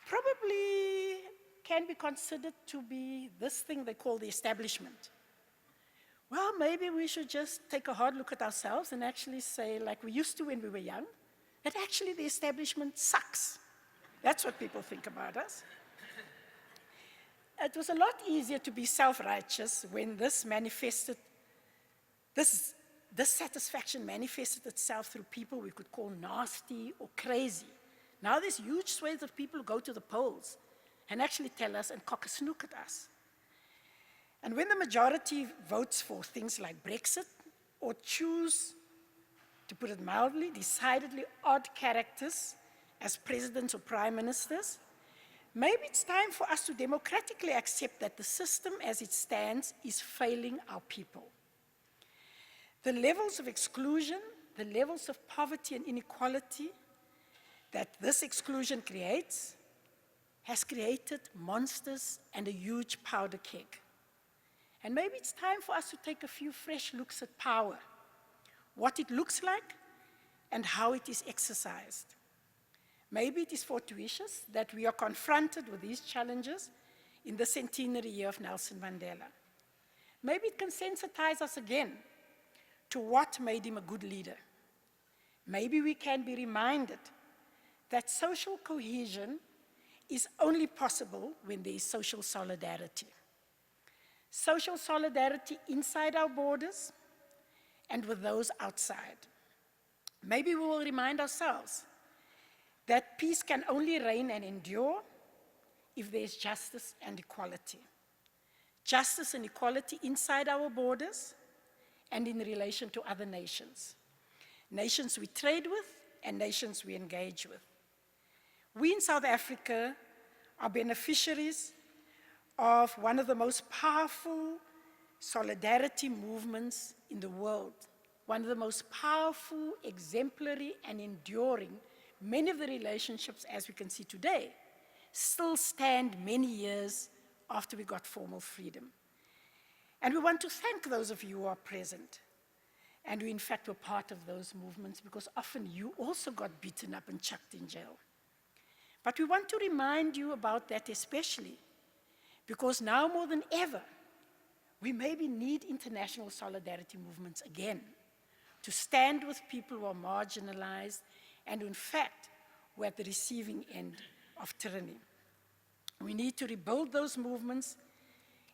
S4: probably can be considered to be this thing they call the establishment. Well, maybe we should just take a hard look at ourselves and actually say, like we used to when we were young, that actually the establishment sucks. That's what people think about us. It was a lot easier to be self-righteous when this dissatisfaction manifested itself through people we could call nasty or crazy. Now there's huge swathes of people who go to the polls and actually tell us and cock a snook at us. And when the majority votes for things like Brexit or choose, to put it mildly, decidedly odd characters as presidents or prime ministers, maybe it's time for us to democratically accept that the system as it stands is failing our people. The levels of exclusion, the levels of poverty and inequality that this exclusion creates has created monsters and a huge powder keg. And maybe it's time for us to take a few fresh looks at power, what it looks like and how it is exercised. Maybe it is fortuitous that we are confronted with these challenges in the centenary year of Nelson Mandela. Maybe it can sensitize us again to what made him a good leader. Maybe we can be reminded that social cohesion is only possible when there is social solidarity. Social solidarity inside our borders and with those outside. Maybe we will remind ourselves that peace can only reign and endure if there's justice and equality. Justice and equality inside our borders and in relation to other nations. Nations we trade with and nations we engage with. We in South Africa are beneficiaries of one of the most powerful solidarity movements in the world, one of the most powerful, exemplary, and enduring, many of the relationships, as we can see today, still stand many years after we got formal freedom. And we want to thank those of you who are present, and who in fact were part of those movements, because often you also got beaten up and chucked in jail. But we want to remind you about that especially, because now more than ever, we maybe need international solidarity movements again to stand with people who are marginalized and in fact who are at the receiving end of tyranny. We need to rebuild those movements,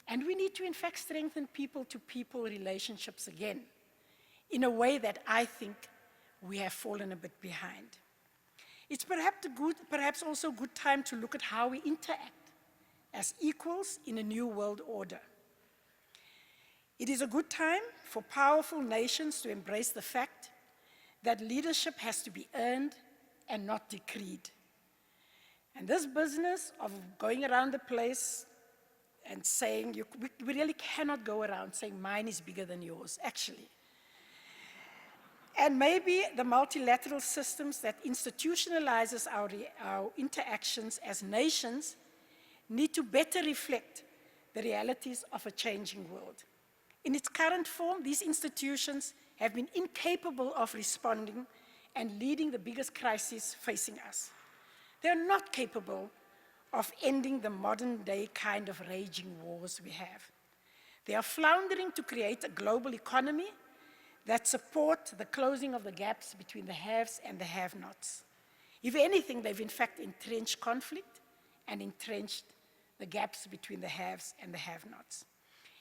S4: and we need to in fact strengthen people-to-people relationships again in a way that I think we have fallen a bit behind. It's perhaps also a good time to look at how we interact as equals in a new world order. It is a good time for powerful nations to embrace the fact that leadership has to be earned and not decreed. And this business of going around the place and saying, we really cannot go around saying mine is bigger than yours, actually. And maybe the multilateral systems that institutionalizes our interactions as nations need to better reflect the realities of a changing world. In its current form, these institutions have been incapable of responding and leading the biggest crisis facing us. They are not capable of ending the modern day kind of raging wars we have. They are floundering to create a global economy that support the closing of the gaps between the haves and the have-nots. If anything, they've in fact entrenched conflict and entrenched the gaps between the haves and the have-nots.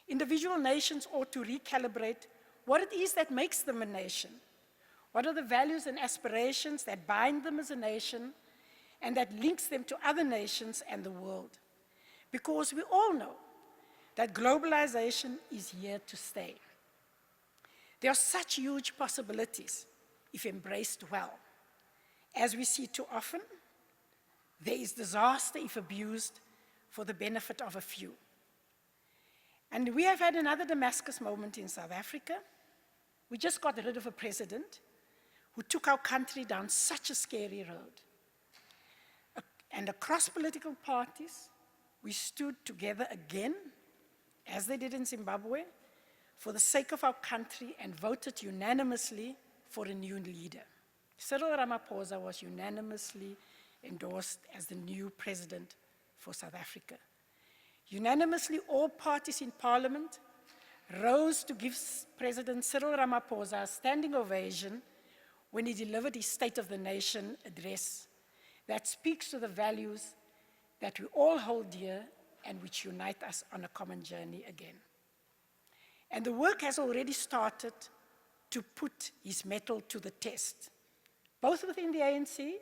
S4: Individual nations ought to recalibrate what it is that makes them a nation. What are the values and aspirations that bind them as a nation and that links them to other nations and the world? Because we all know that globalization is here to stay. There are such huge possibilities if embraced well. As we see too often, there is disaster if abused for the benefit of a few. And we have had another Damascus moment in South Africa. We just got rid of a president who took our country down such a scary road. And across political parties, we stood together again, as they did in Zimbabwe, for the sake of our country and voted unanimously for a new leader. Cyril Ramaphosa was unanimously endorsed as the new president for South Africa. Unanimously, all parties in parliament rose to give President Cyril Ramaphosa a standing ovation when he delivered his State of the Nation address that speaks to the values that we all hold dear and which unite us on a common journey again. And the work has already started to put his mettle to the test, both within the ANC,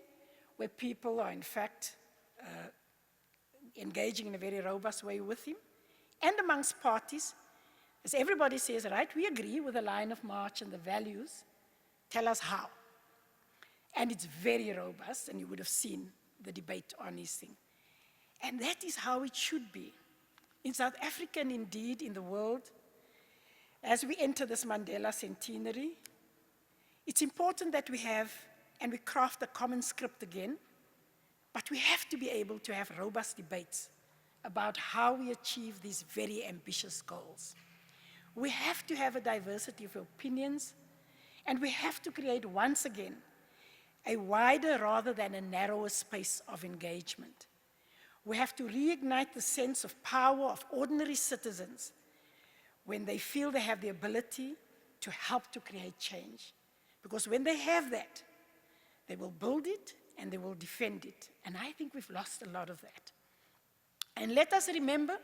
S4: where people are in fact engaging in a very robust way with him, and amongst parties, as everybody says, right, we agree with the line of march and the values, tell us how. And it's very robust, and you would have seen the debate on his thing. And that is how it should be. In South Africa, and indeed in the world, as we enter this Mandela centenary, it's important that we have and we craft a common script again, but we have to be able to have robust debates about how we achieve these very ambitious goals. We have to have a diversity of opinions, and we have to create once again a wider rather than a narrower space of engagement. We have to reignite the sense of power of ordinary citizens when they feel they have the ability to help to create change. Because when they have that, they will build it and they will defend it. And I think we've lost a lot of that. And let us remember,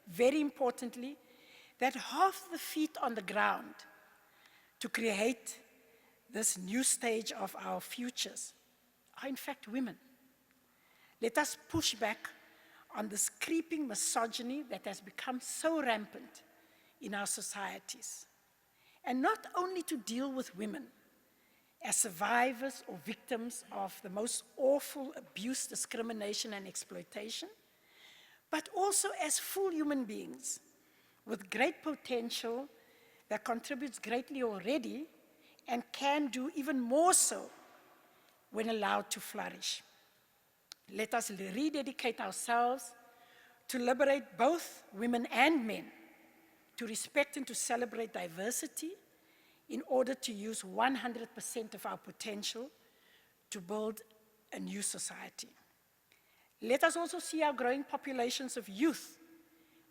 S4: very importantly, that half the feet on the ground to create this new stage of our futures are in fact women. Let us push back on this creeping misogyny that has become so rampant in our societies. And not only to deal with women as survivors or victims of the most awful abuse, discrimination, and exploitation, but also as full human beings with great potential that contributes greatly already and can do even more so when allowed to flourish. Let us rededicate ourselves to liberate both women and men, to respect and to celebrate diversity in order to use 100% of our potential to build a new society. Let us also see our growing populations of youth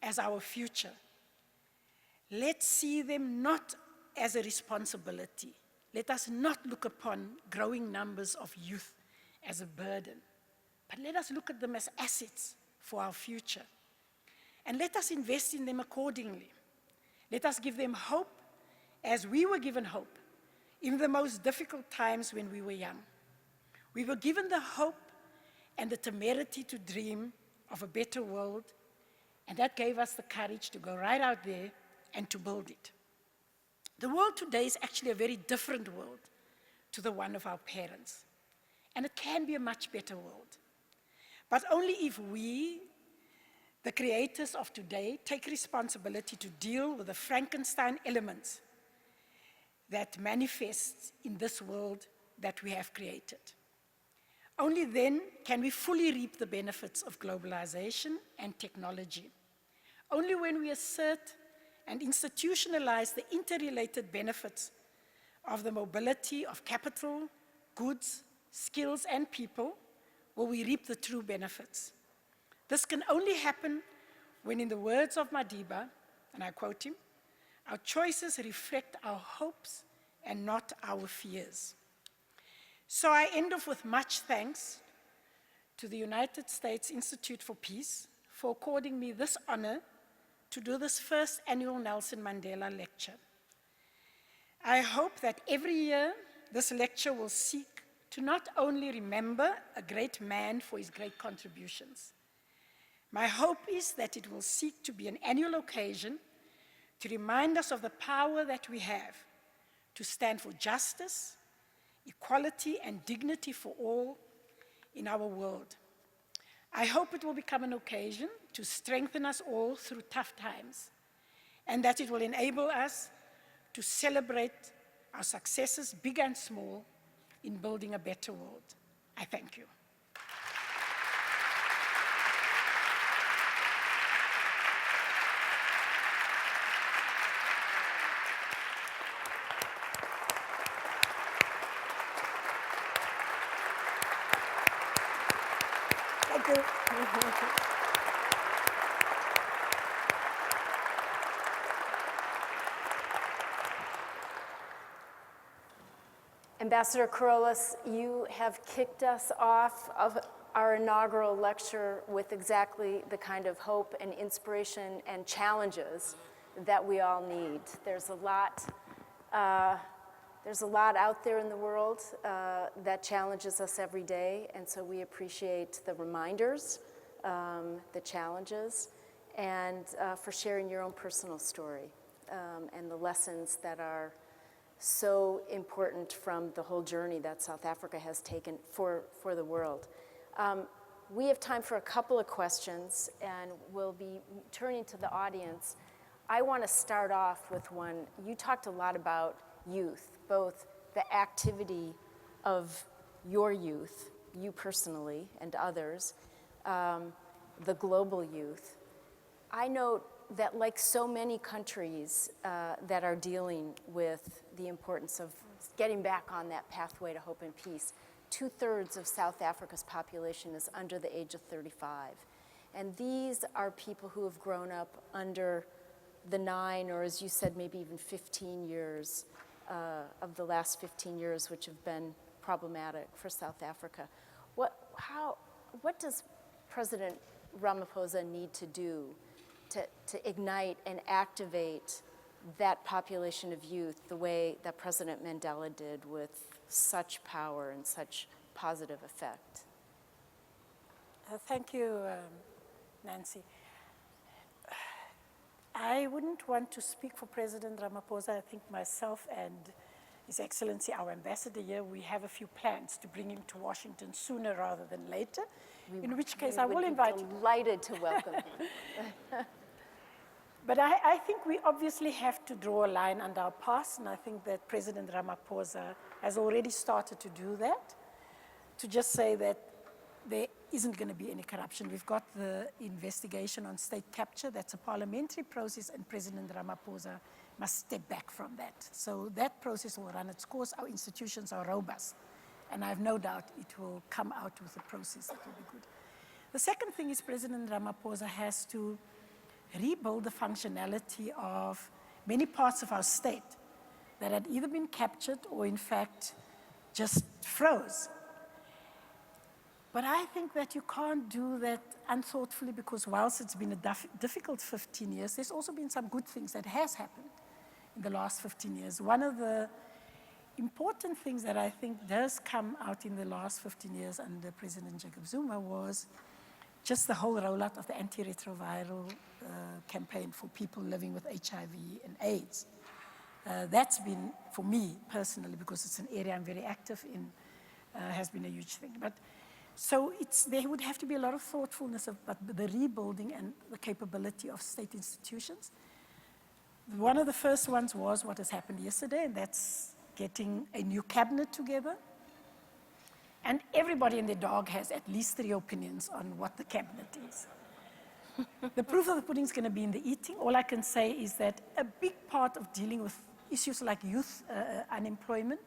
S4: as our future. Let's see them not as a responsibility. Let us not look upon growing numbers of youth as a burden, but let us look at them as assets for our future. And let us invest in them accordingly. Let us give them hope as we were given hope in the most difficult times when we were young. We were given the hope and the temerity to dream of a better world, and that gave us the courage to go right out there and to build it. The world today is actually a very different world to the one of our parents, and it can be a much better world. But only if we, the creators of today, take responsibility to deal with the Frankenstein elements that manifest in this world that we have created. Only then can we fully reap the benefits of globalization and technology. Only when we assert and institutionalize the interrelated benefits of the mobility of capital, goods, skills, and people will we reap the true benefits. This can only happen when, in the words of Madiba, and I quote him, our choices reflect our hopes and not our fears. So I end off with much thanks to the United States Institute for Peace for according me this honor to do this first annual Nelson Mandela Lecture. I hope that every year this lecture will seek to not only remember a great man for his great contributions. My hope is that it will seek to be an annual occasion to remind us of the power that we have to stand for justice, equality, and dignity for all in our world. I hope it will become an occasion to strengthen us all through tough times, and that it will enable us to celebrate our successes, big and small, in building a better world. I thank you. Thank you.
S1: Ambassador Carolus, you have kicked us off of our inaugural lecture with exactly the kind of hope and inspiration and challenges that we all need. There's a lot out there in the world that challenges us every day, and so we appreciate the reminders, the challenges, and for sharing your own personal story and the lessons that are so important from the whole journey that South Africa has taken for the world. We have time for a couple of questions, and we'll be turning to the audience. I want to start off with one. You talked a lot about youth, both the activity of your youth, you personally and others, the global youth. I note that, like so many countries that are dealing with the importance of getting back on that pathway to hope and peace, 2/3 of South Africa's population is under the age of 35. And these are people who have grown up under the 9, or as you said, maybe even 15 years of the last 15 years, which have been problematic for South Africa. What does President Ramaphosa need to do to ignite and activate that population of youth the way that President Mandela did with such power and such positive effect?
S4: Thank you, Nancy. I wouldn't want to speak for President Ramaphosa. I think myself and His Excellency, our ambassador here, we have a few plans to bring him to Washington sooner rather than later, in which case I will invite you.
S1: Delighted to welcome him.
S4: But I think we obviously have to draw a line under our past, and I think that President Ramaphosa has already started to do that, to just say that there isn't going to be any corruption. We've got the investigation on state capture. That's a parliamentary process, and President Ramaphosa must step back from that. So that process will run its course. Our institutions are robust, and I have no doubt it will come out with a process that will be good. The second thing is President Ramaphosa has to rebuild the functionality of many parts of our state that had either been captured or in fact just froze. But I think that you can't do that unthoughtfully, because whilst it's been a difficult 15 years, there's also been some good things that has happened in the last 15 years. One of the important things that I think does come out in the last 15 years under President Jacob Zuma was just the whole rollout of the antiretroviral campaign for people living with HIV and AIDS. That's been, for me personally, because it's an area I'm very active in, has been a huge thing. But so there would have to be a lot of thoughtfulness about the rebuilding and the capability of state institutions. One of the first ones was what has happened yesterday, and that's getting a new cabinet together. And everybody and their dog has at least 3 opinions on what the cabinet is. The proof of the pudding is going to be in the eating. All I can say is that a big part of dealing with issues like youth unemployment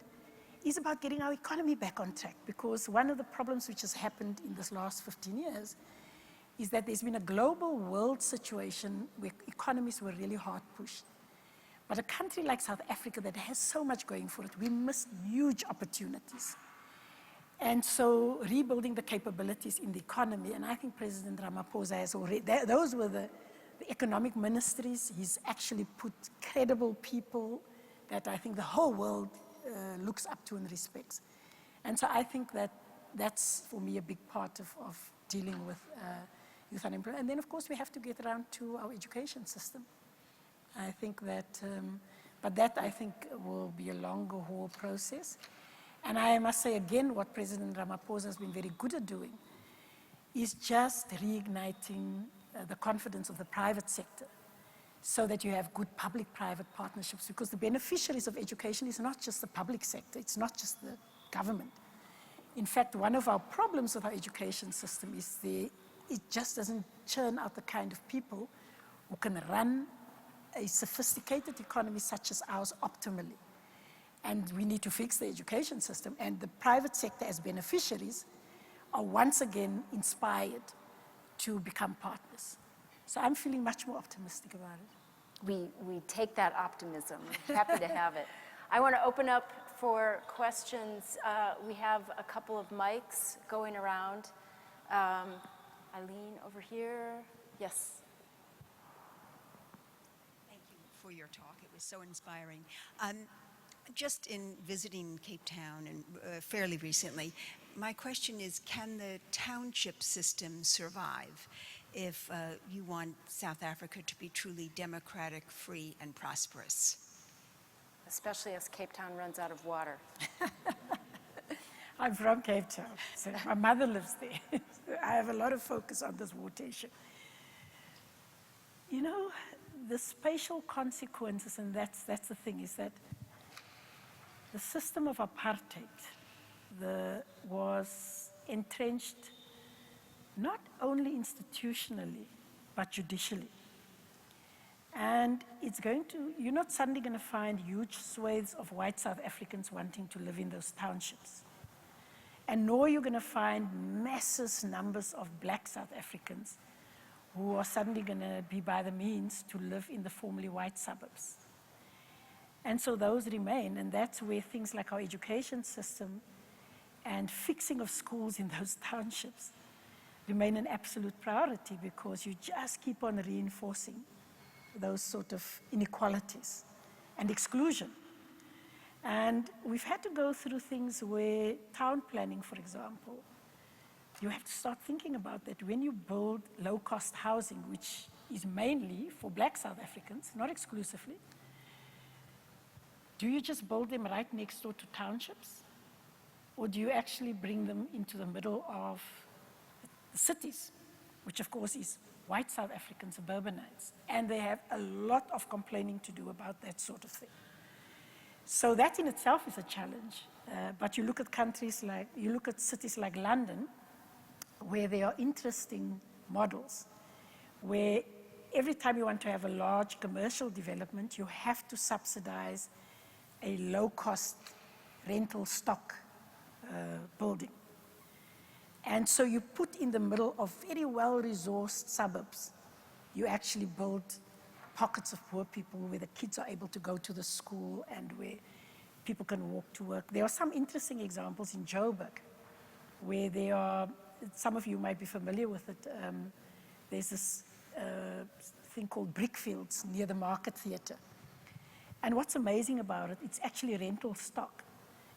S4: is about getting our economy back on track, because one of the problems which has happened in this last 15 years is that there's been a global world situation where economies were really hard pushed. But a country like South Africa that has so much going for it, we missed huge opportunities. And so rebuilding the capabilities in the economy, and I think President Ramaphosa has already, those were the economic ministries. He's actually put credible people that I think the whole world looks up to and respects. And so I think that that's, for me, a big part of dealing with youth unemployment. And then, of course, we have to get around to our education system. I think that, but that, I think, will be a longer haul process. And I must say again, what President Ramaphosa has been very good at doing is just reigniting the confidence of the private sector so that you have good public-private partnerships, because the beneficiaries of education is not just the public sector, it's not just the government. In fact, one of our problems with our education system is it just doesn't churn out the kind of people who can run a sophisticated economy such as ours optimally. And we need to fix the education system, and the private sector as beneficiaries are once again inspired to become partners. So I'm feeling much more optimistic about it.
S1: We take that optimism. Happy to have it. I want to open up for questions. We have a couple of mics going around. Eileen over here. Yes.
S5: Thank you for your talk. It was so inspiring. Just in visiting Cape Town and fairly recently, my question is, can the township system survive if you want South Africa to be truly democratic, free, and prosperous?
S1: Especially as Cape Town runs out of water.
S4: I'm from Cape Town, so my mother lives there. I have a lot of focus on this water issue. You know, the spatial consequences, and that's the thing, is that the system of apartheid was entrenched not only institutionally, but judicially. And it's going to, you're not suddenly going to find huge swathes of white South Africans wanting to live in those townships. And nor you're going to find massive numbers of black South Africans who are suddenly going to be by the means to live in the formerly white suburbs. And so those remain, and that's where things like our education system and fixing of schools in those townships remain an absolute priority, because you just keep on reinforcing those sort of inequalities and exclusion. And we've had to go through things where town planning, for example, you have to start thinking about that when you build low-cost housing, which is mainly for black South Africans, not exclusively. Do you just build them right next door to townships? Or do you actually bring them into the middle of the cities, which of course is white South African suburbanites. And they have a lot of complaining to do about that sort of thing. So that in itself is a challenge. But you look at cities like London, where there are interesting models, where every time you want to have a large commercial development, you have to subsidize a low-cost rental stock building. And so you put in the middle of very well-resourced suburbs, you actually build pockets of poor people where the kids are able to go to the school and where people can walk to work. There are some interesting examples in Joburg where there are, some of you might be familiar with it, there's this thing called Brickfields near the Market Theatre. And what's amazing about it, it's actually rental stock.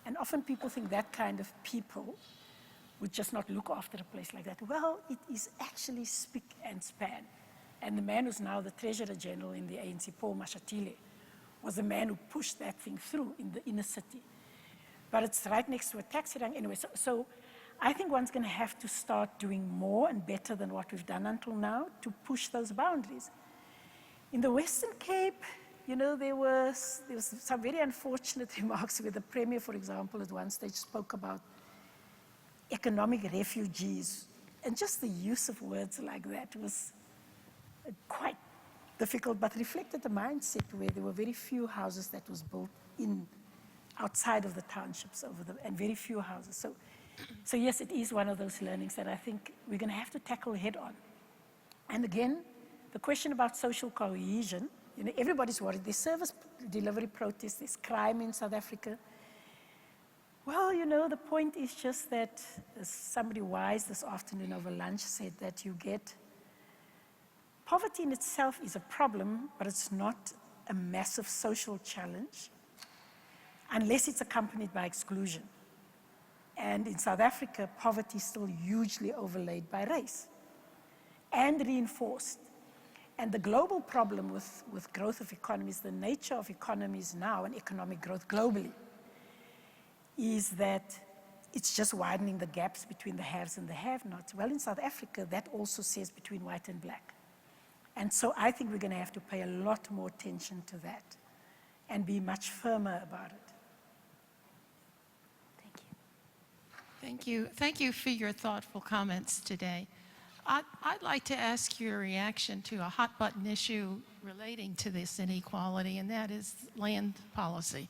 S4: And often people think that kind of people would just not look after a place like that. Well, it is actually spick and span. And the man who's now the Treasurer General in the ANC, Paul Mashatile, was the man who pushed that thing through in the inner city. But it's right next to a taxi rank anyway. So I think one's going to have to start doing more and better than what we've done until now to push those boundaries. In the Western Cape, you know, there was some very unfortunate remarks where the Premier, for example, at one stage spoke about economic refugees. And just the use of words like that was quite difficult, but reflected the mindset where there were very few houses that was built outside of the townships and very few houses. So yes, it is one of those learnings that I think we're going to have to tackle head on. And again, the question about social cohesion, you know, everybody's worried. There's service delivery protests, there's crime in South Africa. Well, you know, the point is just that somebody wise this afternoon over lunch said that poverty in itself is a problem, but it's not a massive social challenge unless it's accompanied by exclusion. And in South Africa, poverty is still hugely overlaid by race and reinforced. And the global problem with growth of economies, the nature of economies now and economic growth globally, is that it's just widening the gaps between the haves and the have-nots. Well, in South Africa, that also says between white and black. And so I think we're going to have to pay a lot more attention to that and be much firmer about it.
S1: Thank you.
S6: Thank you. Thank you for your thoughtful comments today. I'd like to ask your reaction to a hot-button issue relating to this inequality, and that is land policy.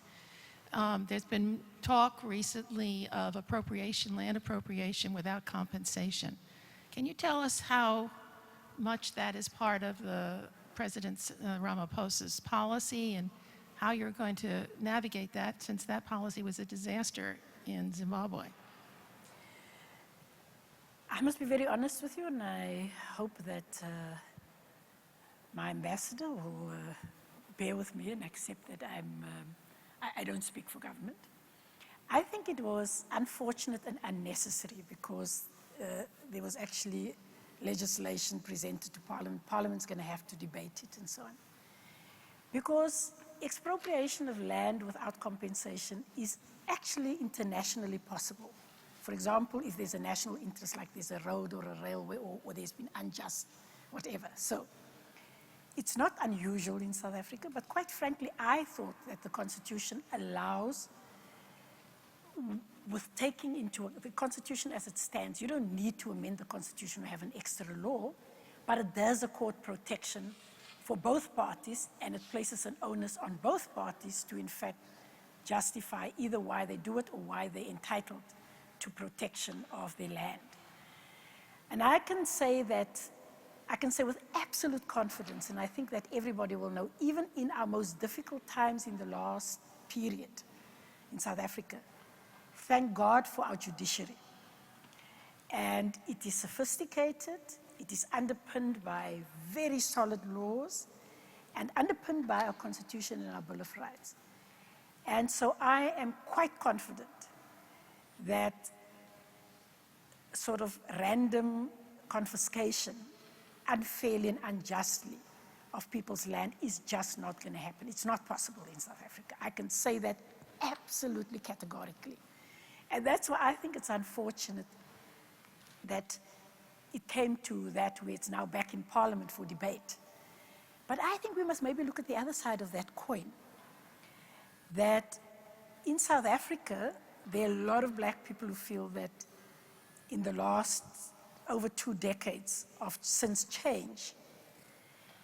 S6: There's been talk recently of land appropriation without compensation. Can you tell us how much that is part of the President Ramaphosa's policy and how you're going to navigate that, since that policy was a disaster in Zimbabwe?
S4: I must be very honest with you, and I hope that my ambassador will bear with me and accept that I don't speak for government. I think it was unfortunate and unnecessary because there was actually legislation presented to Parliament. Parliament's going to have to debate it and so on. Because expropriation of land without compensation is actually internationally possible. For example, if there's a national interest, like there's a road or a railway, or there's been unjust, whatever. So it's not unusual in South Africa, but quite frankly, I thought that the Constitution allows, with taking into the Constitution as it stands, you don't need to amend the Constitution or have an extra law, but it does accord protection for both parties, and it places an onus on both parties to, in fact, justify either why they do it or why they're entitled to protection of their land. And I can say with absolute confidence, and I think that everybody will know, even in our most difficult times in the last period in South Africa, thank God for our judiciary. And it is sophisticated, it is underpinned by very solid laws, and underpinned by our Constitution and our Bill of Rights. And so I am quite confident that sort of random confiscation, unfairly and unjustly, of people's land is just not going to happen. It's not possible in South Africa. I can say that absolutely categorically. And that's why I think it's unfortunate that it came to that where it's now back in Parliament for debate. But I think we must maybe look at the other side of that coin, that in South Africa, there are a lot of black people who feel that in the last over 2 decades since change,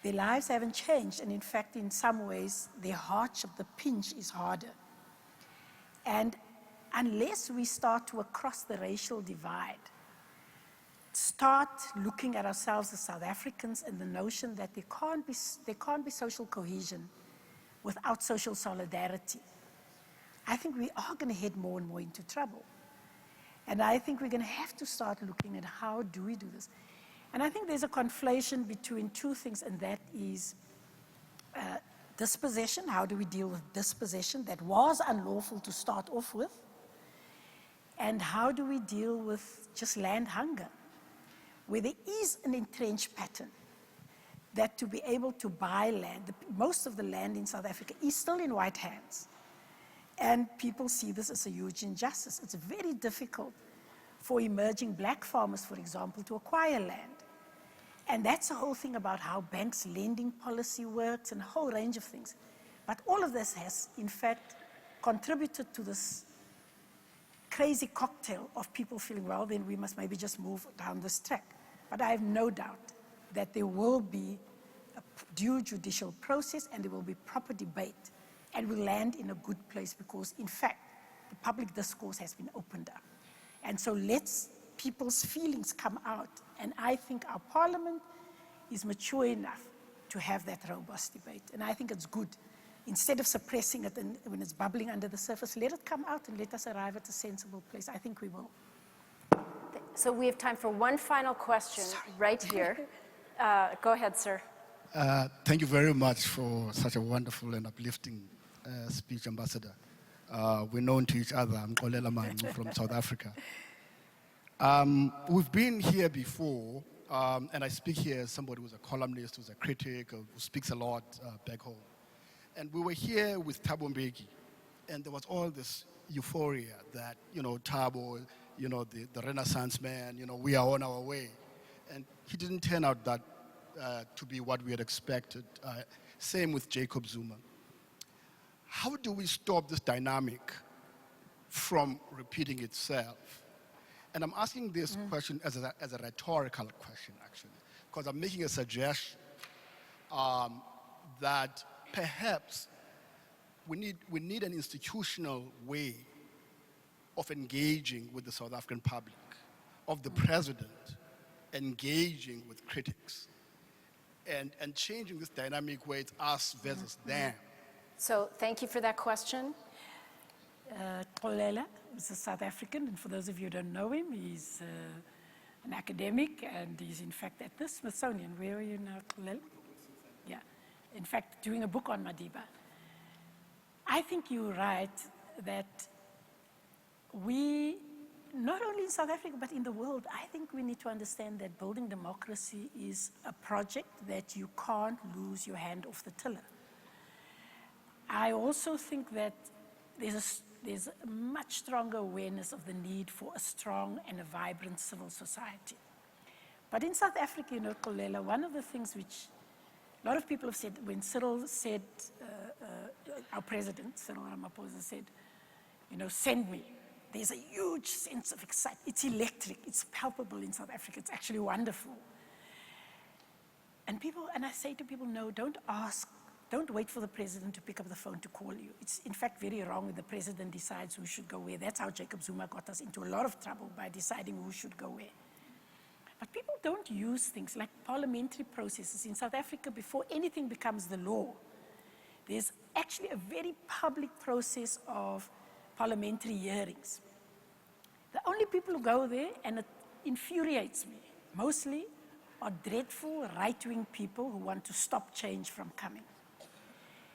S4: their lives haven't changed, and in fact, in some ways, their hardship, the pinch is harder. And unless we start to, across the racial divide, start looking at ourselves as South Africans and the notion that there can't be social cohesion without social solidarity, I think we are going to head more and more into trouble. And I think we're going to have to start looking at how do we do this. And I think there's a conflation between 2 things, and that is dispossession. How do we deal with dispossession that was unlawful to start off with? And how do we deal with just land hunger, where there is an entrenched pattern that to be able to buy land, most of the land in South Africa is still in white hands. And people see this as a huge injustice. It's very difficult for emerging black farmers, for example, to acquire land. And that's the whole thing about how banks' lending policy works and a whole range of things. But all of this has, in fact, contributed to this crazy cocktail of people feeling, well, then we must maybe just move down this track. But I have no doubt that there will be a due judicial process and there will be proper debate, and we'll land in a good place because, in fact, the public discourse has been opened up. And so let's people's feelings come out. And I think our parliament is mature enough to have that robust debate. And I think it's good. Instead of suppressing it and when it's bubbling under the surface, let it come out and let us arrive at a sensible place. I think we will.
S1: So we have time for one final question right here. Go ahead, sir.
S7: Thank you very much for such a wonderful and uplifting speech, Ambassador. We're known to each other. I'm Kolela Mangu from South Africa. We've been here before, and I speak here as somebody who's a columnist, who's a critic, who speaks a lot back home. And we were here with Thabo Mbeki, and there was all this euphoria that, Thabo, the Renaissance man, we are on our way. And he didn't turn out that to be what we had expected. Same with Jacob Zuma. How do we stop this dynamic from repeating itself? And I'm asking this question as a rhetorical question, actually, because I'm making a suggestion that perhaps we need an institutional way of engaging with the South African public, of the president engaging with critics, and changing this dynamic where it's us versus them.
S1: So thank you for that question.
S4: Kolela is a South African, and for those of you who don't know him, he's an academic, and he's in fact at the Smithsonian. Where are you now, Kolela? Yeah, in fact, doing a book on Madiba. I think you're right that we, not only in South Africa, but in the world, I think we need to understand that building democracy is a project that you can't lose your hand off the tiller. I also think that there's a much stronger awareness of the need for a strong and a vibrant civil society. But in South Africa, Kolela, one of the things which a lot of people have said, when Cyril said, our president, Cyril Ramaphosa said, send me. There's a huge sense of excitement. It's electric, it's palpable in South Africa, it's actually wonderful. And I say to people, no, don't wait for the president to pick up the phone to call you. It's in fact very wrong when the president decides who should go where. That's how Jacob Zuma got us into a lot of trouble, by deciding who should go where. But people don't use things like parliamentary processes. In South Africa, before anything becomes the law, there's actually a very public process of parliamentary hearings. The only people who go there, and it infuriates me, mostly are dreadful right-wing people who want to stop change from coming.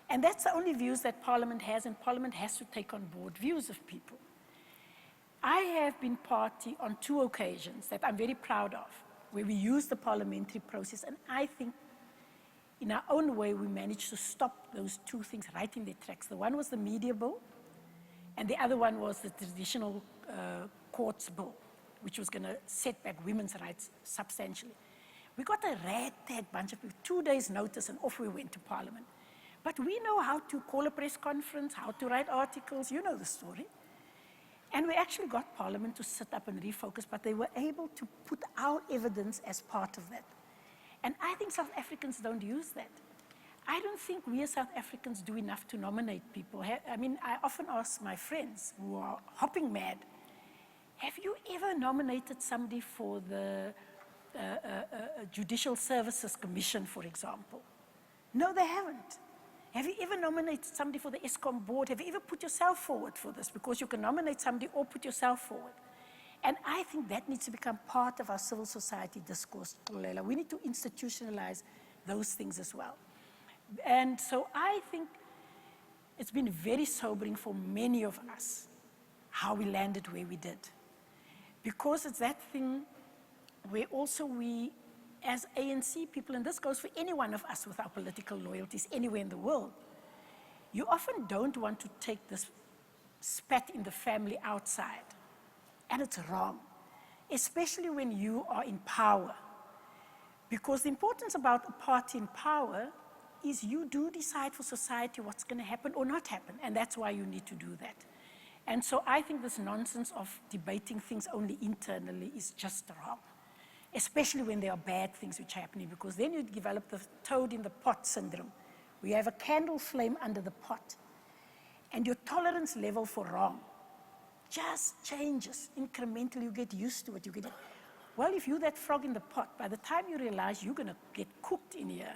S4: And that's the only views that Parliament has, and Parliament has to take on board views of people. I have been party on 2 occasions that I'm very proud of, where we used the parliamentary process, and I think in our own way we managed to stop those 2 things right in their tracks. The one was the media bill, and the other one was the traditional courts bill. which was going to set back women's rights substantially. We got a ragtag bunch of people, 2 days notice, and off we went to Parliament. But we know how to call a press conference, how to write articles, you know the story. And we actually got Parliament to sit up and refocus, but they were able to put our evidence as part of that. And I think South Africans don't use that. I don't think we as South Africans do enough to nominate people. I mean, I often ask my friends who are hopping mad, have you ever nominated somebody for the Judicial Services Commission, for example? No, they haven't. Have you ever nominated somebody for the ESCOM board? Have you ever put yourself forward for this? Because you can nominate somebody or put yourself forward. And I think that needs to become part of our civil society discourse, Kulela. We need to institutionalize those things as well. And so I think it's been very sobering for many of us how we landed where we did. Because it's that thing where also we, as ANC people, and this goes for any one of us with our political loyalties anywhere in the world, you often don't want to take this spat in the family outside. And it's wrong, especially when you are in power. Because the importance about a party in power is you do decide for society what's going to happen or not happen, and that's why you need to do that. And so I think this nonsense of debating things only internally is just wrong, especially when there are bad things which are happening, because then you develop the toad in the pot syndrome, where you have a candle flame under the pot, and your tolerance level for wrong just changes incrementally. You get used to it. Well, if you're that frog in the pot, by the time you realize you're going to get cooked in here,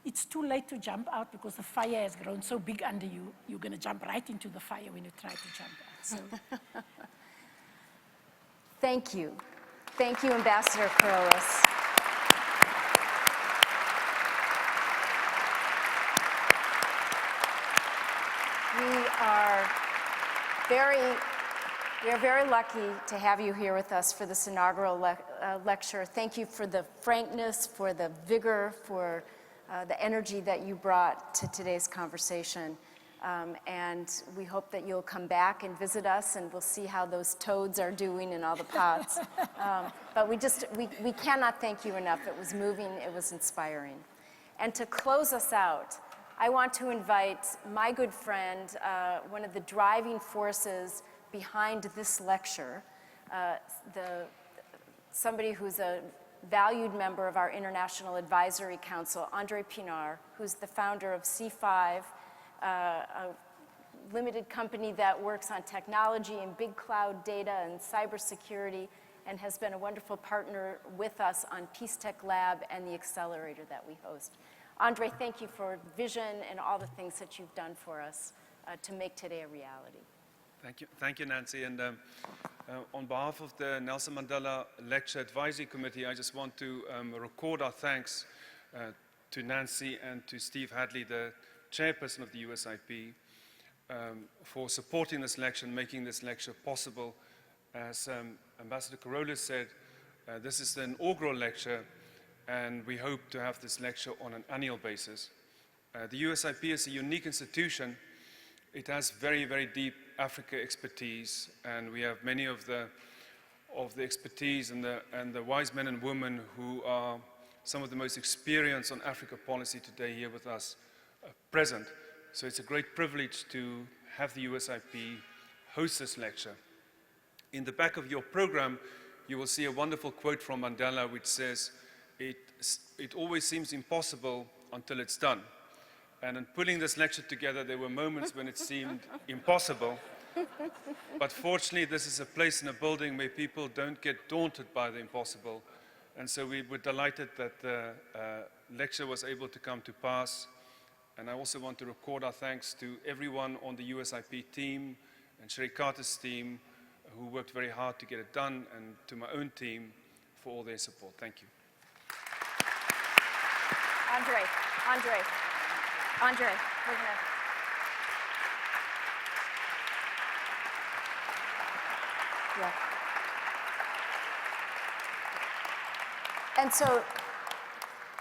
S4: it's too late to jump out because the fire has grown so big under you, you're going to jump right into the fire when you try to jump out. So.
S1: Thank you. Thank you, Ambassador Carolus. We are very lucky to have you here with us for this inaugural lecture. Thank you for the frankness, for the vigor, for the energy that you brought to today's conversation. And we hope that you'll come back and visit us, and we'll see how those toads are doing in all the pots. But we cannot thank you enough. It was moving, it was inspiring. And to close us out, I want to invite my good friend, one of the driving forces behind this lecture, somebody who's a valued member of our International Advisory Council, Andre Pinar, who's the founder of C5, a limited company that works on technology and big cloud data and cybersecurity, and has been a wonderful partner with us on Peace Tech Lab and the accelerator that we host. Andre, thank you for vision and all the things that you've done for us to make today a reality.
S8: Thank you, Nancy. And on behalf of the Nelson Mandela Lecture Advisory Committee, I just want to record our thanks to Nancy and to Steve Hadley, the chairperson of the USIP, for supporting this lecture and making this lecture possible. As Ambassador Carolus said, this is the inaugural lecture, and we hope to have this lecture on an annual basis. The USIP is a unique institution. It has very, very deep Africa expertise, and we have many of the expertise and the wise men and women who are some of the most experienced on Africa policy today here with us present. So it's a great privilege to have the USIP host this lecture. In the back of your program, you will see a wonderful quote from Mandela which says, it always seems impossible until it's done. And in putting this lecture together, there were moments when it seemed impossible. But fortunately, this is a place in a building where people don't get daunted by the impossible. And so we were delighted that the lecture was able to come to pass. And I also want to record our thanks to everyone on the USIP team and Sherry Carter's team who worked very hard to get it done, and to my own team for all their support. Thank you.
S1: Andre, we're gonna... Yeah. And so,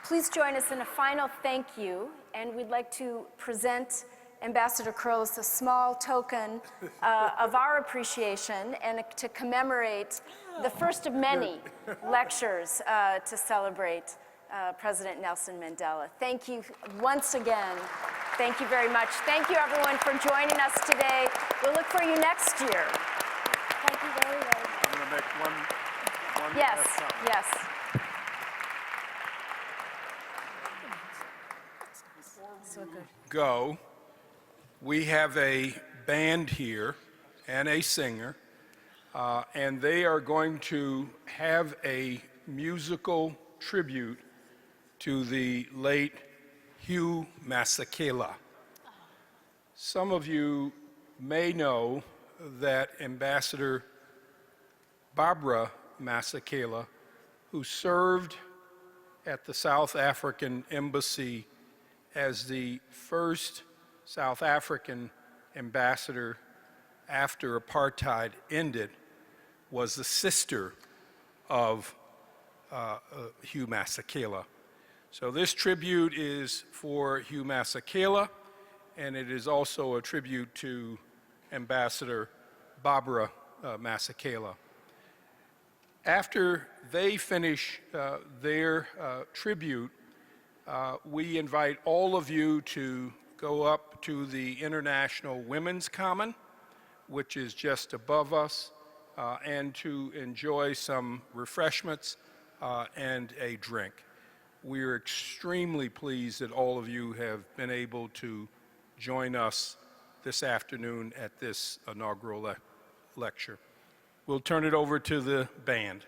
S1: please join us in a final thank you, and we'd like to present Ambassador Curl is a small token of our appreciation and to commemorate the first of many lectures to celebrate President Nelson Mandela. Thank you once again. Thank you very much. Thank you, everyone, for joining us today. We'll look for you next year. Thank you very much.
S3: I'm going to make one
S1: Yes,
S3: last comment.
S1: yes. So good.
S3: Go, we have a band here and a singer, and they are going to have a musical tribute to the late Hugh Masekela. Some of you may know that Ambassador Barbara Masekela, who served at the South African Embassy as the first South African ambassador after apartheid ended, was the sister of Hugh Masekela. So this tribute is for Hugh Masekela, and it is also a tribute to Ambassador Barbara Masekela. After they finish their tribute, we invite all of you to go up to the International Women's Common, which is just above us, and to enjoy some refreshments and a drink. We are extremely pleased that all of you have been able to join us this afternoon at this inaugural lecture. We'll turn it over to the band.